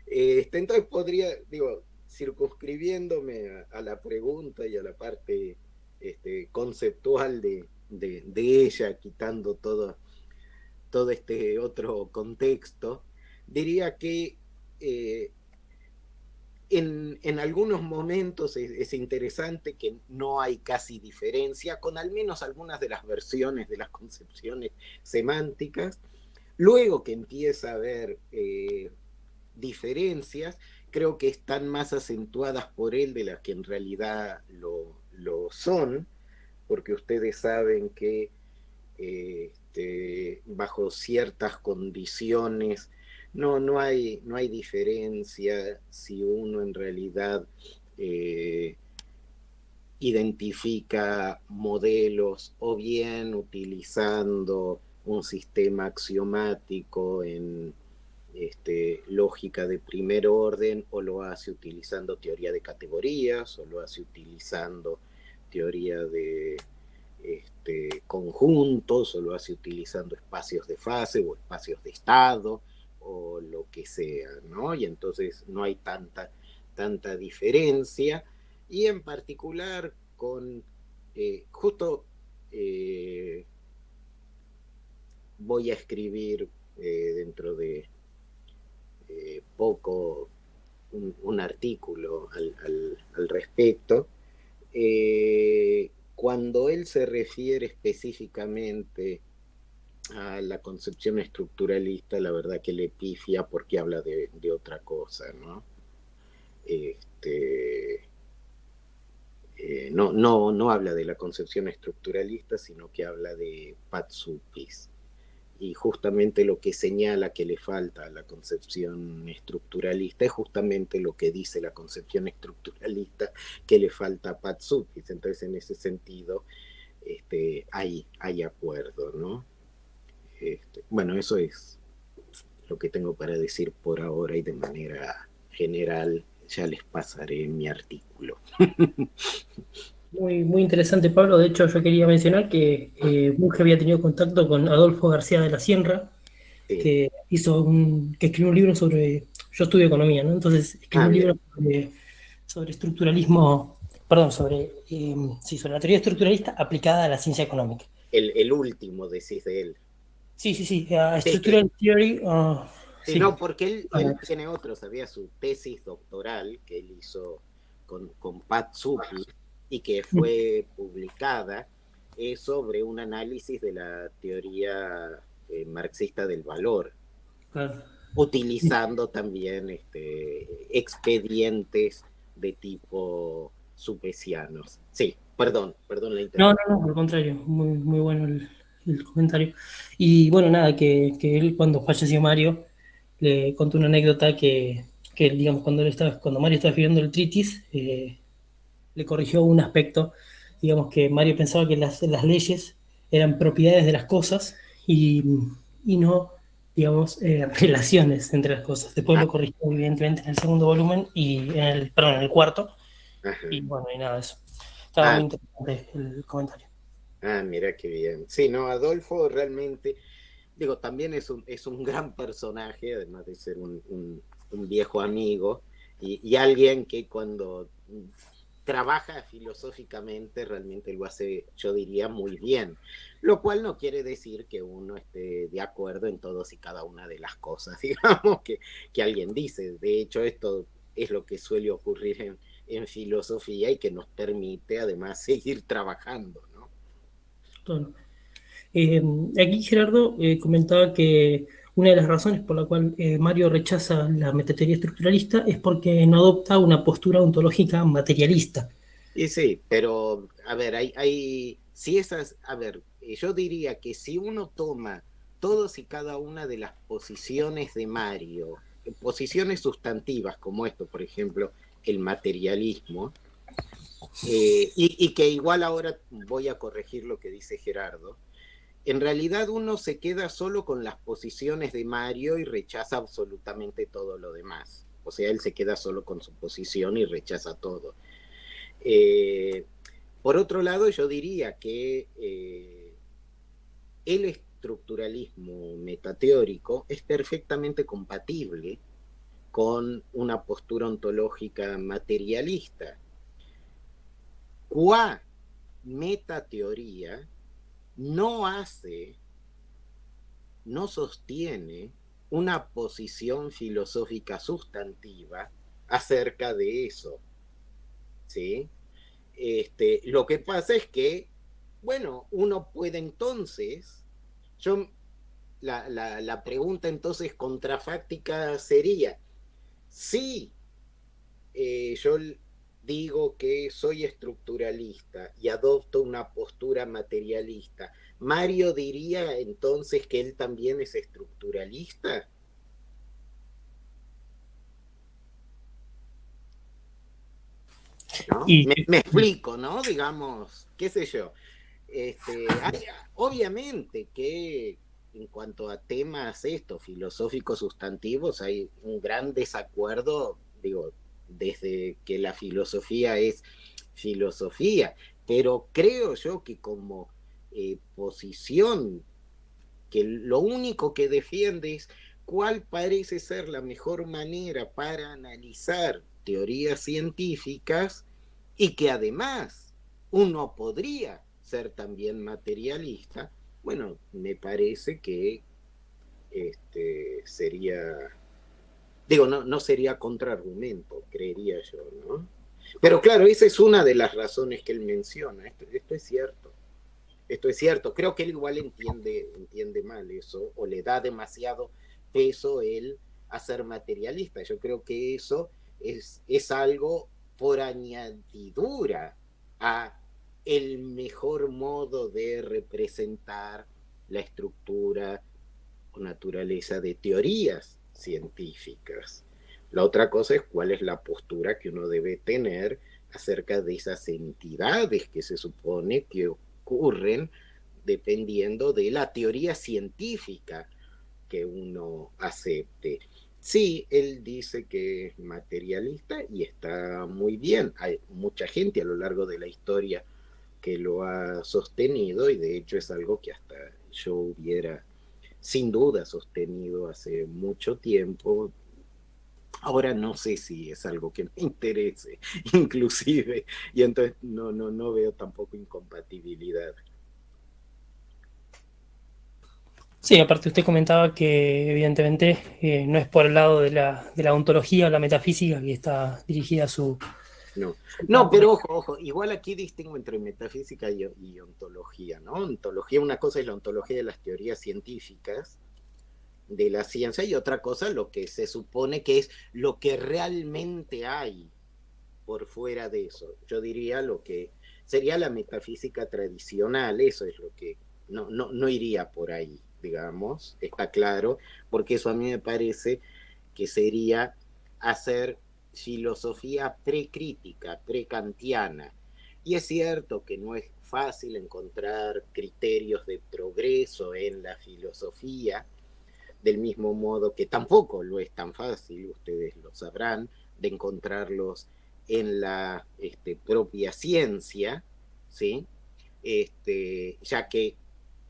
Entonces podría, digo, circunscribiéndome a la pregunta y a la parte conceptual de ella, quitando todo este otro contexto, diría que en algunos momentos es interesante que no hay casi diferencia con al menos algunas de las versiones de las concepciones semánticas. Luego que empieza a haber diferencias, creo que están más acentuadas por él de las que en realidad lo son, porque ustedes saben que bajo ciertas condiciones no hay diferencia si uno en realidad identifica modelos o bien utilizando un sistema axiomático en lógica de primer orden, o lo hace utilizando teoría de categorías, o lo hace utilizando teoría de conjuntos, o lo hace utilizando espacios de fase o espacios de estado, o lo que sea, ¿no? Y entonces no hay tanta diferencia, y en particular con justo voy a escribir dentro de poco un artículo al respecto, cuando él se refiere específicamente a la concepción estructuralista, la verdad que le pifia porque habla de otra cosa, ¿no? No habla de la concepción estructuralista, sino que habla de Patsupis. Y justamente lo que señala que le falta a la concepción estructuralista es justamente lo que dice la concepción estructuralista que le falta a Patsupis. Entonces, en ese sentido, hay acuerdo, ¿no? Bueno, eso es lo que tengo para decir por ahora, y de manera general ya les pasaré mi artículo. Muy, muy interesante, Pablo. De hecho, yo quería mencionar que Bunge había tenido contacto con Adolfo García de la Sierra, Sí. que escribió un libro sobre. Yo estudio economía, ¿no? Entonces escribió un libro sobre estructuralismo, perdón, sobre la teoría estructuralista aplicada a la ciencia económica. El último, decís de él. Sí, Structural Theory. Sí, no, porque él tiene otros, había su tesis doctoral que él hizo con Patsupis y que fue publicada sobre un análisis de la teoría marxista del valor, Claro. utilizando también expedientes de tipo supesianos. Sí, perdón la interrupción. No, por el contrario, muy, muy bueno el comentario. Y bueno, nada, que él cuando falleció Mario, le contó una anécdota que digamos, cuando Mario estaba escribiendo el Treatise, le corrigió un aspecto, digamos que Mario pensaba que las leyes eran propiedades de las cosas y no, digamos, relaciones entre las cosas. Después lo corrigió evidentemente en el segundo volumen en el cuarto. Ajá. Y bueno, y nada, eso. Estaba muy interesante el comentario. Mira qué bien. Sí, no, Adolfo realmente, digo, también es un gran personaje, además de ser un viejo amigo, y alguien que cuando trabaja filosóficamente realmente lo hace, yo diría, muy bien, lo cual no quiere decir que uno esté de acuerdo en todos y cada una de las cosas, digamos, que alguien dice. De hecho, esto es lo que suele ocurrir en filosofía y que nos permite además seguir trabajando, ¿no? Bueno, aquí Gerardo comentaba que una de las razones por la cual Mario rechaza la metateoría estructuralista es porque no adopta una postura ontológica materialista. Y sí, pero a ver, si esas, a ver, yo diría que si uno toma todos y cada una de las posiciones de Mario, posiciones sustantivas como esto, por ejemplo, el materialismo, y que igual ahora voy a corregir lo que dice Gerardo, en realidad uno se queda solo con las posiciones de Mario y rechaza absolutamente todo lo demás. O sea, él se queda solo con su posición y rechaza todo. Por otro lado, yo diría que el estructuralismo metateórico es perfectamente compatible con una postura ontológica materialista. Qua metateoría no sostiene una posición filosófica sustantiva acerca de eso, ¿sí? Lo que pasa es que, bueno, uno puede entonces, la pregunta entonces contrafáctica sería, si yo digo que soy estructuralista y adopto una postura materialista, ¿Mario diría entonces que él también es estructuralista? ¿No? Me explico, ¿no? Digamos, qué sé yo. Obviamente que en cuanto a temas filosóficos sustantivos, hay un gran desacuerdo, digo, desde que la filosofía es filosofía, pero creo yo que como posición, que lo único que defiende es cuál parece ser la mejor manera para analizar teorías científicas y que además uno podría ser también materialista. Bueno, me parece que sería, digo, no sería contraargumento, creería yo, ¿no? Pero claro, esa es una de las razones que él menciona. Esto es cierto. Esto es cierto. Creo que él igual entiende mal eso, o le da demasiado peso él a ser materialista. Yo creo que eso es algo por añadidura a el mejor modo de representar la estructura o naturaleza de teorías científicas. La otra cosa es cuál es la postura que uno debe tener acerca de esas entidades que se supone que ocurren dependiendo de la teoría científica que uno acepte. Sí, él dice que es materialista y está muy bien. Hay mucha gente a lo largo de la historia que lo ha sostenido y de hecho es algo que hasta yo hubiera sin duda sostenido hace mucho tiempo. Ahora no sé si es algo que me interese, inclusive, y entonces no veo tampoco incompatibilidad. Sí, aparte usted comentaba que evidentemente no es por el lado de la ontología o la metafísica que está dirigida su... No, pero ojo, igual aquí distingo entre metafísica y ontología, ¿no? Ontología, una cosa es la ontología de las teorías científicas, de la ciencia, y otra cosa lo que se supone que es lo que realmente hay por fuera de eso. Yo diría lo que sería la metafísica tradicional, eso es lo que no iría por ahí, digamos, está claro, porque eso a mí me parece que sería hacer filosofía precrítica, prekantiana. Y es cierto que no es fácil encontrar criterios de progreso en la filosofía, del mismo modo que tampoco lo es tan fácil, ustedes lo sabrán, de encontrarlos en la propia ciencia, ¿sí? Ya que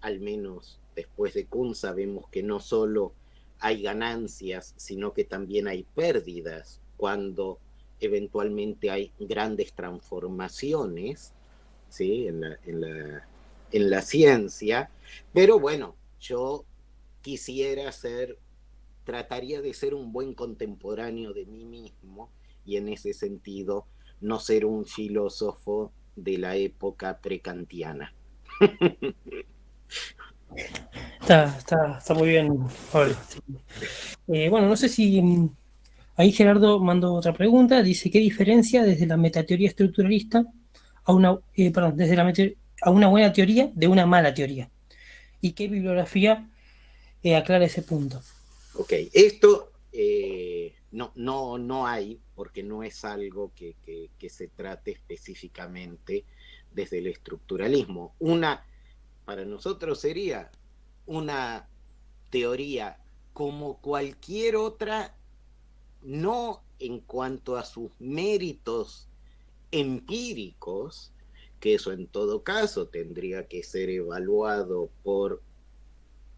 al menos después de Kuhn sabemos que no solo hay ganancias, sino que también hay pérdidas cuando eventualmente hay grandes transformaciones, ¿sí? en la ciencia. Pero bueno, yo trataría de ser un buen contemporáneo de mí mismo y en ese sentido no ser un filósofo de la época prekantiana. Está muy bien, Pablo. Bueno, no sé si ahí Gerardo mandó otra pregunta. Dice, ¿qué diferencia desde la metateoría estructuralista a una, a una buena teoría de una mala teoría? ¿Y qué bibliografía aclara ese punto? Ok, esto no hay, porque no es algo que se trate específicamente desde el estructuralismo. Para nosotros sería una teoría como cualquier otra, no en cuanto a sus méritos empíricos, que eso en todo caso tendría que ser evaluado por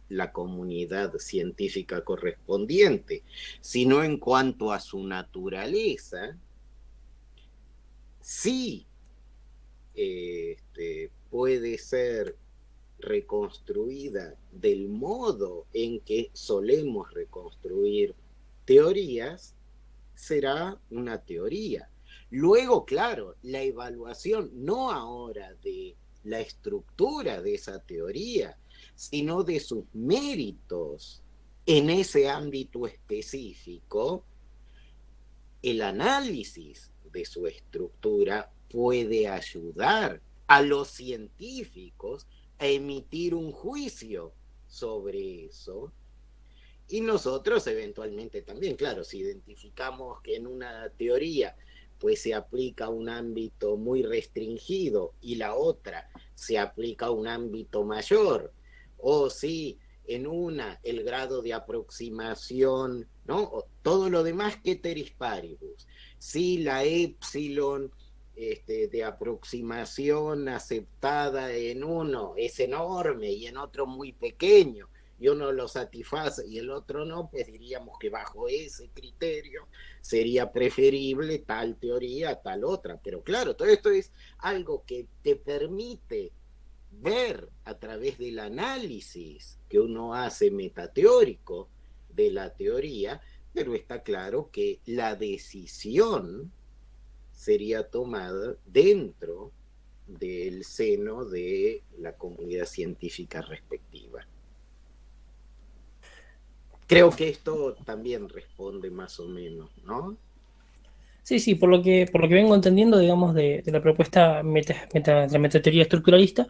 la comunidad científica correspondiente, sino en cuanto a su naturaleza, sí puede ser reconstruida del modo en que solemos reconstruir teorías, será una teoría. Luego, claro, la evaluación no ahora de la estructura de esa teoría, sino de sus méritos en ese ámbito específico, el análisis de su estructura puede ayudar a los científicos a emitir un juicio sobre eso. Y nosotros eventualmente también, claro, si identificamos que en una teoría pues se aplica a un ámbito muy restringido y la otra se aplica a un ámbito mayor, o si en una el grado de aproximación, ¿no? Todo lo demás que ceteris paribus, si la épsilon de aproximación aceptada en uno es enorme y en otro muy pequeño, y uno lo satisface y el otro no, pues diríamos que bajo ese criterio sería preferible tal teoría a tal otra. Pero claro, todo esto es algo que te permite ver a través del análisis que uno hace metateórico de la teoría, pero está claro que la decisión sería tomada dentro del seno de la comunidad científica respectiva. Creo que esto también responde más o menos, ¿no? Sí, por lo que vengo entendiendo, digamos, de la propuesta de la metateoría estructuralista,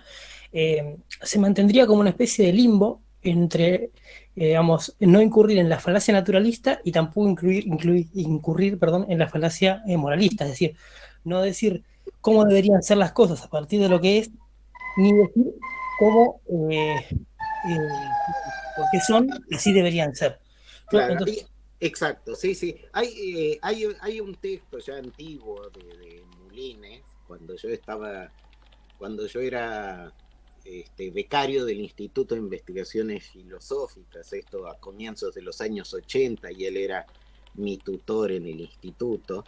se mantendría como una especie de limbo entre, digamos, no incurrir en la falacia naturalista y tampoco incurrir en la falacia moralista, es decir, no decir cómo deberían ser las cosas a partir de lo que es, ni decir cómo, porque son, así deberían ser, ¿no? Claro, Entonces, exacto, sí. Hay un texto ya antiguo de Moulines, cuando yo era becario del Instituto de Investigaciones Filosóficas, esto a comienzos de los años 80, y él era mi tutor en el instituto,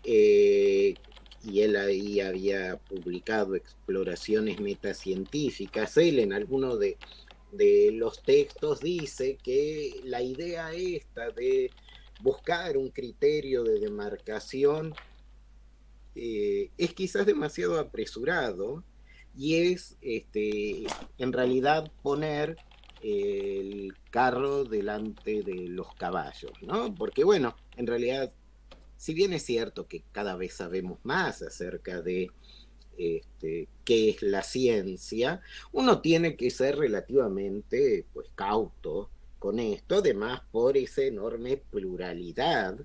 y él ahí había publicado exploraciones metacientíficas. Él en alguno de los textos dice que la idea esta de buscar un criterio de demarcación es quizás demasiado apresurado y es en realidad poner el carro delante de los caballos, ¿no? Porque bueno, en realidad, si bien es cierto que cada vez sabemos más acerca de qué es la ciencia, uno tiene que ser relativamente pues cauto con esto, además por esa enorme pluralidad,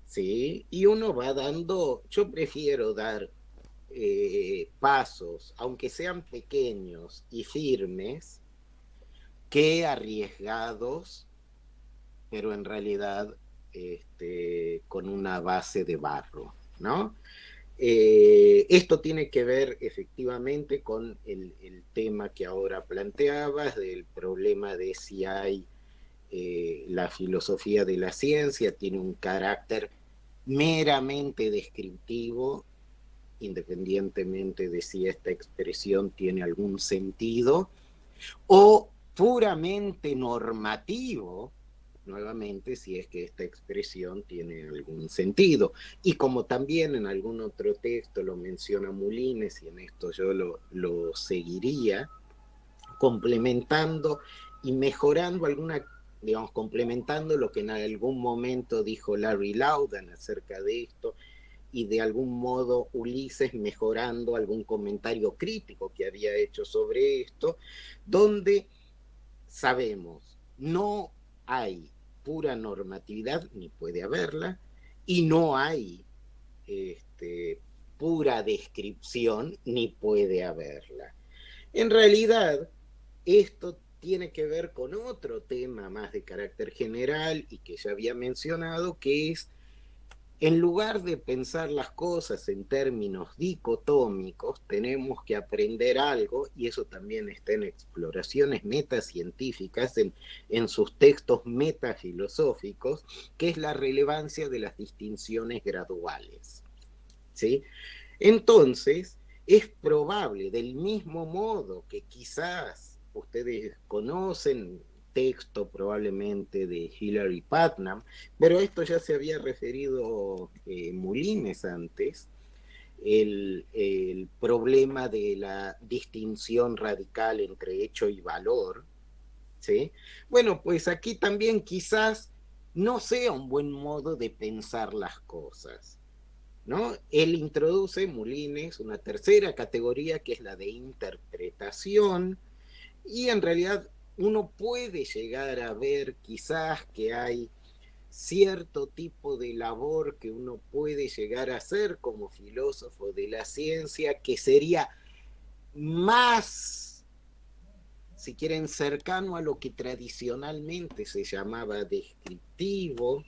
¿sí? Y uno va dando, yo prefiero dar pasos, aunque sean pequeños y firmes, que arriesgados, pero en realidad con una base de barro, ¿no? Esto tiene que ver efectivamente con el tema que ahora planteabas, del problema de si hay la filosofía de la ciencia, tiene un carácter meramente descriptivo, independientemente de si esta expresión tiene algún sentido, o puramente normativo, nuevamente si es que esta expresión tiene algún sentido. Y como también en algún otro texto lo menciona Moulines, y en esto yo lo seguiría, complementando y mejorando alguna, digamos, complementando lo que en algún momento dijo Larry Laudan acerca de esto, y de algún modo Ulises mejorando algún comentario crítico que había hecho sobre esto, donde sabemos, no hay pura normatividad, ni puede haberla, y no hay pura descripción, ni puede haberla. En realidad, esto tiene que ver con otro tema más de carácter general y que ya había mencionado, que es, en lugar de pensar las cosas en términos dicotómicos, tenemos que aprender algo, y eso también está en exploraciones metacientíficas, en sus textos metafilosóficos, que es la relevancia de las distinciones graduales. ¿Sí? Entonces, es probable, del mismo modo que quizás ustedes conocen texto probablemente de Hilary Putnam, pero esto ya se había referido Moulines antes, el problema de la distinción radical entre hecho y valor, ¿sí? Bueno, pues aquí también quizás no sea un buen modo de pensar las cosas, ¿no? Él introduce, Moulines, una tercera categoría que es la de interpretación, y en realidad uno puede llegar a ver quizás que hay cierto tipo de labor que uno puede llegar a hacer como filósofo de la ciencia, que sería más, si quieren, cercano a lo que tradicionalmente se llamaba descriptivo,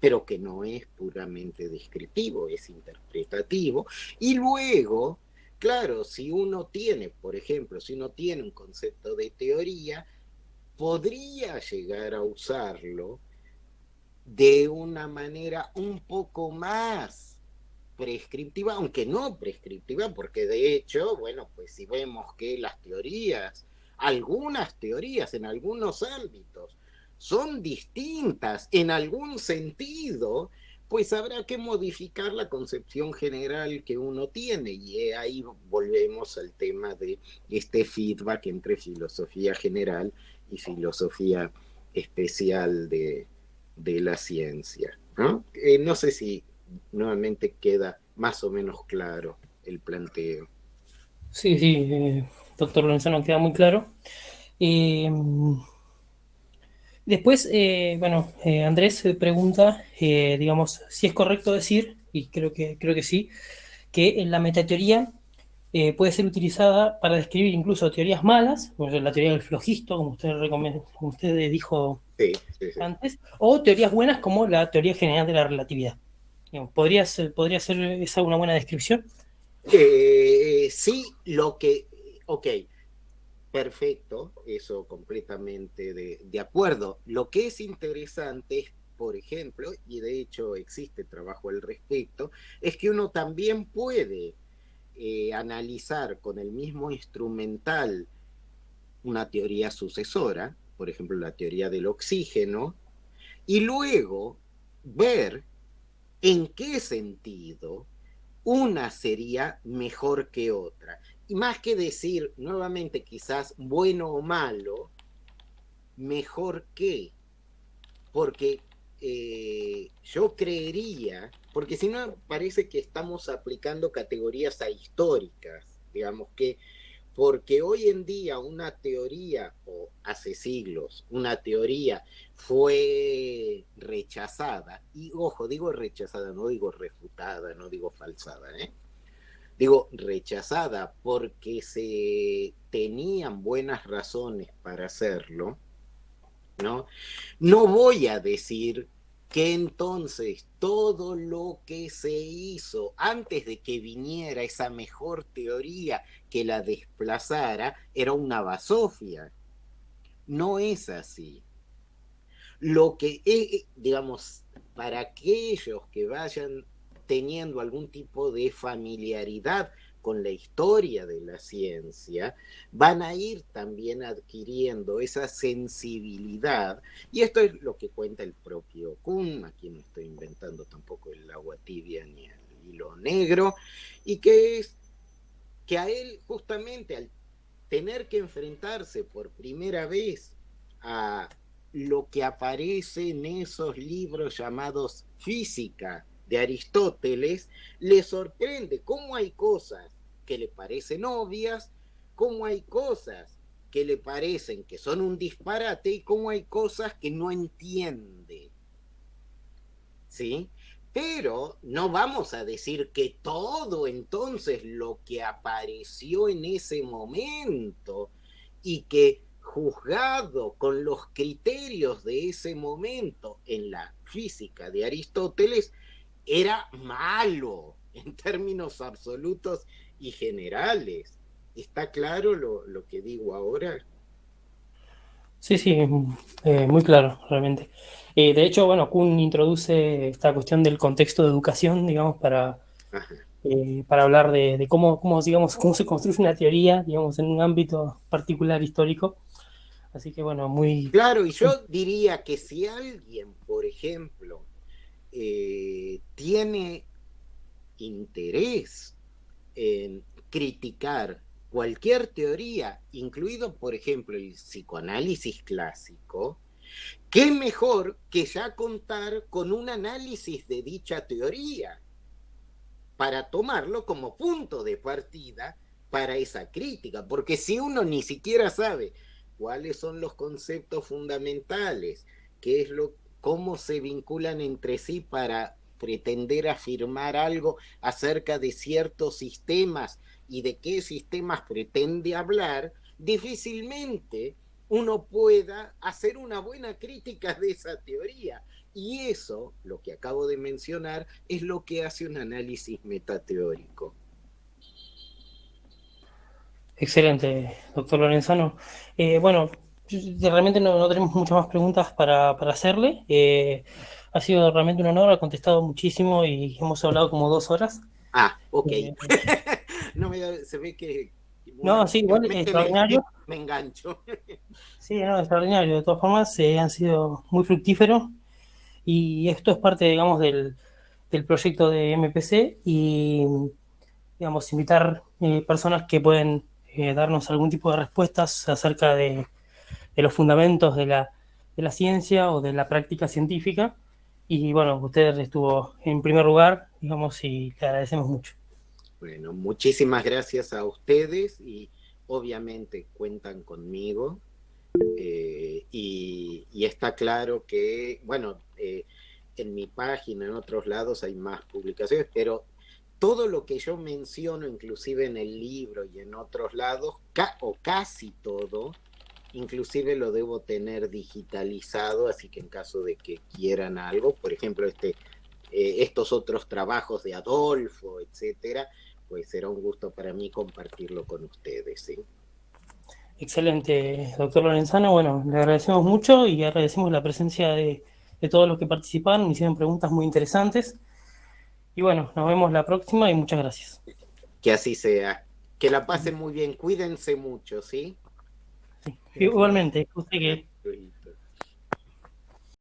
pero que no es puramente descriptivo, es interpretativo. Y luego, claro, si uno tiene, por ejemplo, si uno tiene un concepto de teoría, podría llegar a usarlo de una manera un poco más prescriptiva, aunque no prescriptiva, porque de hecho, bueno, pues si vemos que las teorías, algunas teorías en algunos ámbitos son distintas en algún sentido, pues habrá que modificar la concepción general que uno tiene, y ahí volvemos al tema de este feedback entre filosofía general y filosofía especial de la ciencia, ¿no? No sé si nuevamente queda más o menos claro el planteo. Sí, sí, doctor Lorenzano, queda muy claro. Eh, Después, bueno, Andrés pregunta, digamos, si es correcto decir, y creo que sí, que la metateoría puede ser utilizada para describir incluso teorías malas, como la teoría del flojisto, como usted dijo Sí, sí, sí. antes, o teorías buenas como la teoría general de la relatividad. Digamos, ¿podría ser esa una buena descripción? Sí, lo que, ok, perfecto, eso completamente de acuerdo. Lo que es interesante es, por ejemplo, y de hecho existe trabajo al respecto, es que uno también puede analizar con el mismo instrumental una teoría sucesora, por ejemplo la teoría del oxígeno, y luego ver en qué sentido una sería mejor que otra. Y más que decir nuevamente quizás bueno o malo, mejor que, porque yo creería, porque si no parece que estamos aplicando categorías ahistóricas, digamos que porque hoy en día una teoría, o hace siglos, una teoría fue rechazada, y ojo, digo rechazada, no digo refutada, no digo falsada, digo rechazada porque se tenían buenas razones para hacerlo, ¿no? No voy a decir que entonces todo lo que se hizo antes de que viniera esa mejor teoría que la desplazara era una basofia. No es así. Lo que es, digamos, para aquellos que vayan teniendo algún tipo de familiaridad con la historia de la ciencia, van a ir también adquiriendo esa sensibilidad, y esto es lo que cuenta el propio Kuhn, aquí no estoy inventando tampoco el agua tibia ni el hilo negro, y que es que a él justamente al tener que enfrentarse por primera vez a lo que aparece en esos libros llamados Física de Aristóteles, le sorprende cómo hay cosas que le parecen obvias, cómo hay cosas que le parecen que son un disparate y cómo hay cosas que no entiende. ¿Sí? Pero no vamos a decir que todo entonces lo que apareció en ese momento y que juzgado con los criterios de ese momento en la física de Aristóteles era malo en términos absolutos y generales. ¿Está claro lo que digo ahora? Sí, sí, muy claro, realmente. De hecho, bueno, Kuhn introduce esta cuestión del contexto de educación, digamos, para hablar de digamos, cómo se construye una teoría, digamos, en un ámbito particular histórico. Así que, bueno, muy... Claro, y yo diría que si alguien, por ejemplo, tiene interés en criticar cualquier teoría, incluido, por ejemplo, el psicoanálisis clásico, qué mejor que ya contar con un análisis de dicha teoría para tomarlo como punto de partida para esa crítica, porque si uno ni siquiera sabe cuáles son los conceptos fundamentales, qué es cómo se vinculan entre sí para pretender afirmar algo acerca de ciertos sistemas y de qué sistemas pretende hablar, difícilmente uno pueda hacer una buena crítica de esa teoría. Y eso, lo que acabo de mencionar, es lo que hace un análisis metateórico. Excelente, doctor Lorenzano. Bueno, realmente no tenemos muchas más preguntas para hacerle. Ha sido realmente un honor, ha contestado muchísimo y hemos hablado como 2 horas. Ah, ok. No se ve que... No, sí, igual extraordinario. Me engancho. Sí, no, extraordinario. De todas formas, han sido muy fructíferos y esto es parte, digamos, del proyecto de MPC y, digamos, invitar personas que pueden darnos algún tipo de respuestas acerca de los fundamentos de la ciencia o de la práctica científica. Y bueno, usted estuvo en primer lugar, digamos, y le agradecemos mucho. Bueno, muchísimas gracias a ustedes y obviamente cuentan conmigo. Y está claro que, bueno, en mi página, en otros lados hay más publicaciones, pero todo lo que yo menciono, inclusive en el libro y en otros lados, o casi todo, inclusive lo debo tener digitalizado, así que en caso de que quieran algo, por ejemplo, estos otros trabajos de Adolfo, etcétera, pues será un gusto para mí compartirlo con ustedes, ¿sí? Excelente, doctor Lorenzano. Bueno, le agradecemos mucho y agradecemos la presencia de todos los que participaron, hicieron preguntas muy interesantes. Y bueno, nos vemos la próxima y muchas gracias. Que así sea. Que la pasen muy bien, cuídense mucho, ¿sí? Sí, igualmente, usted que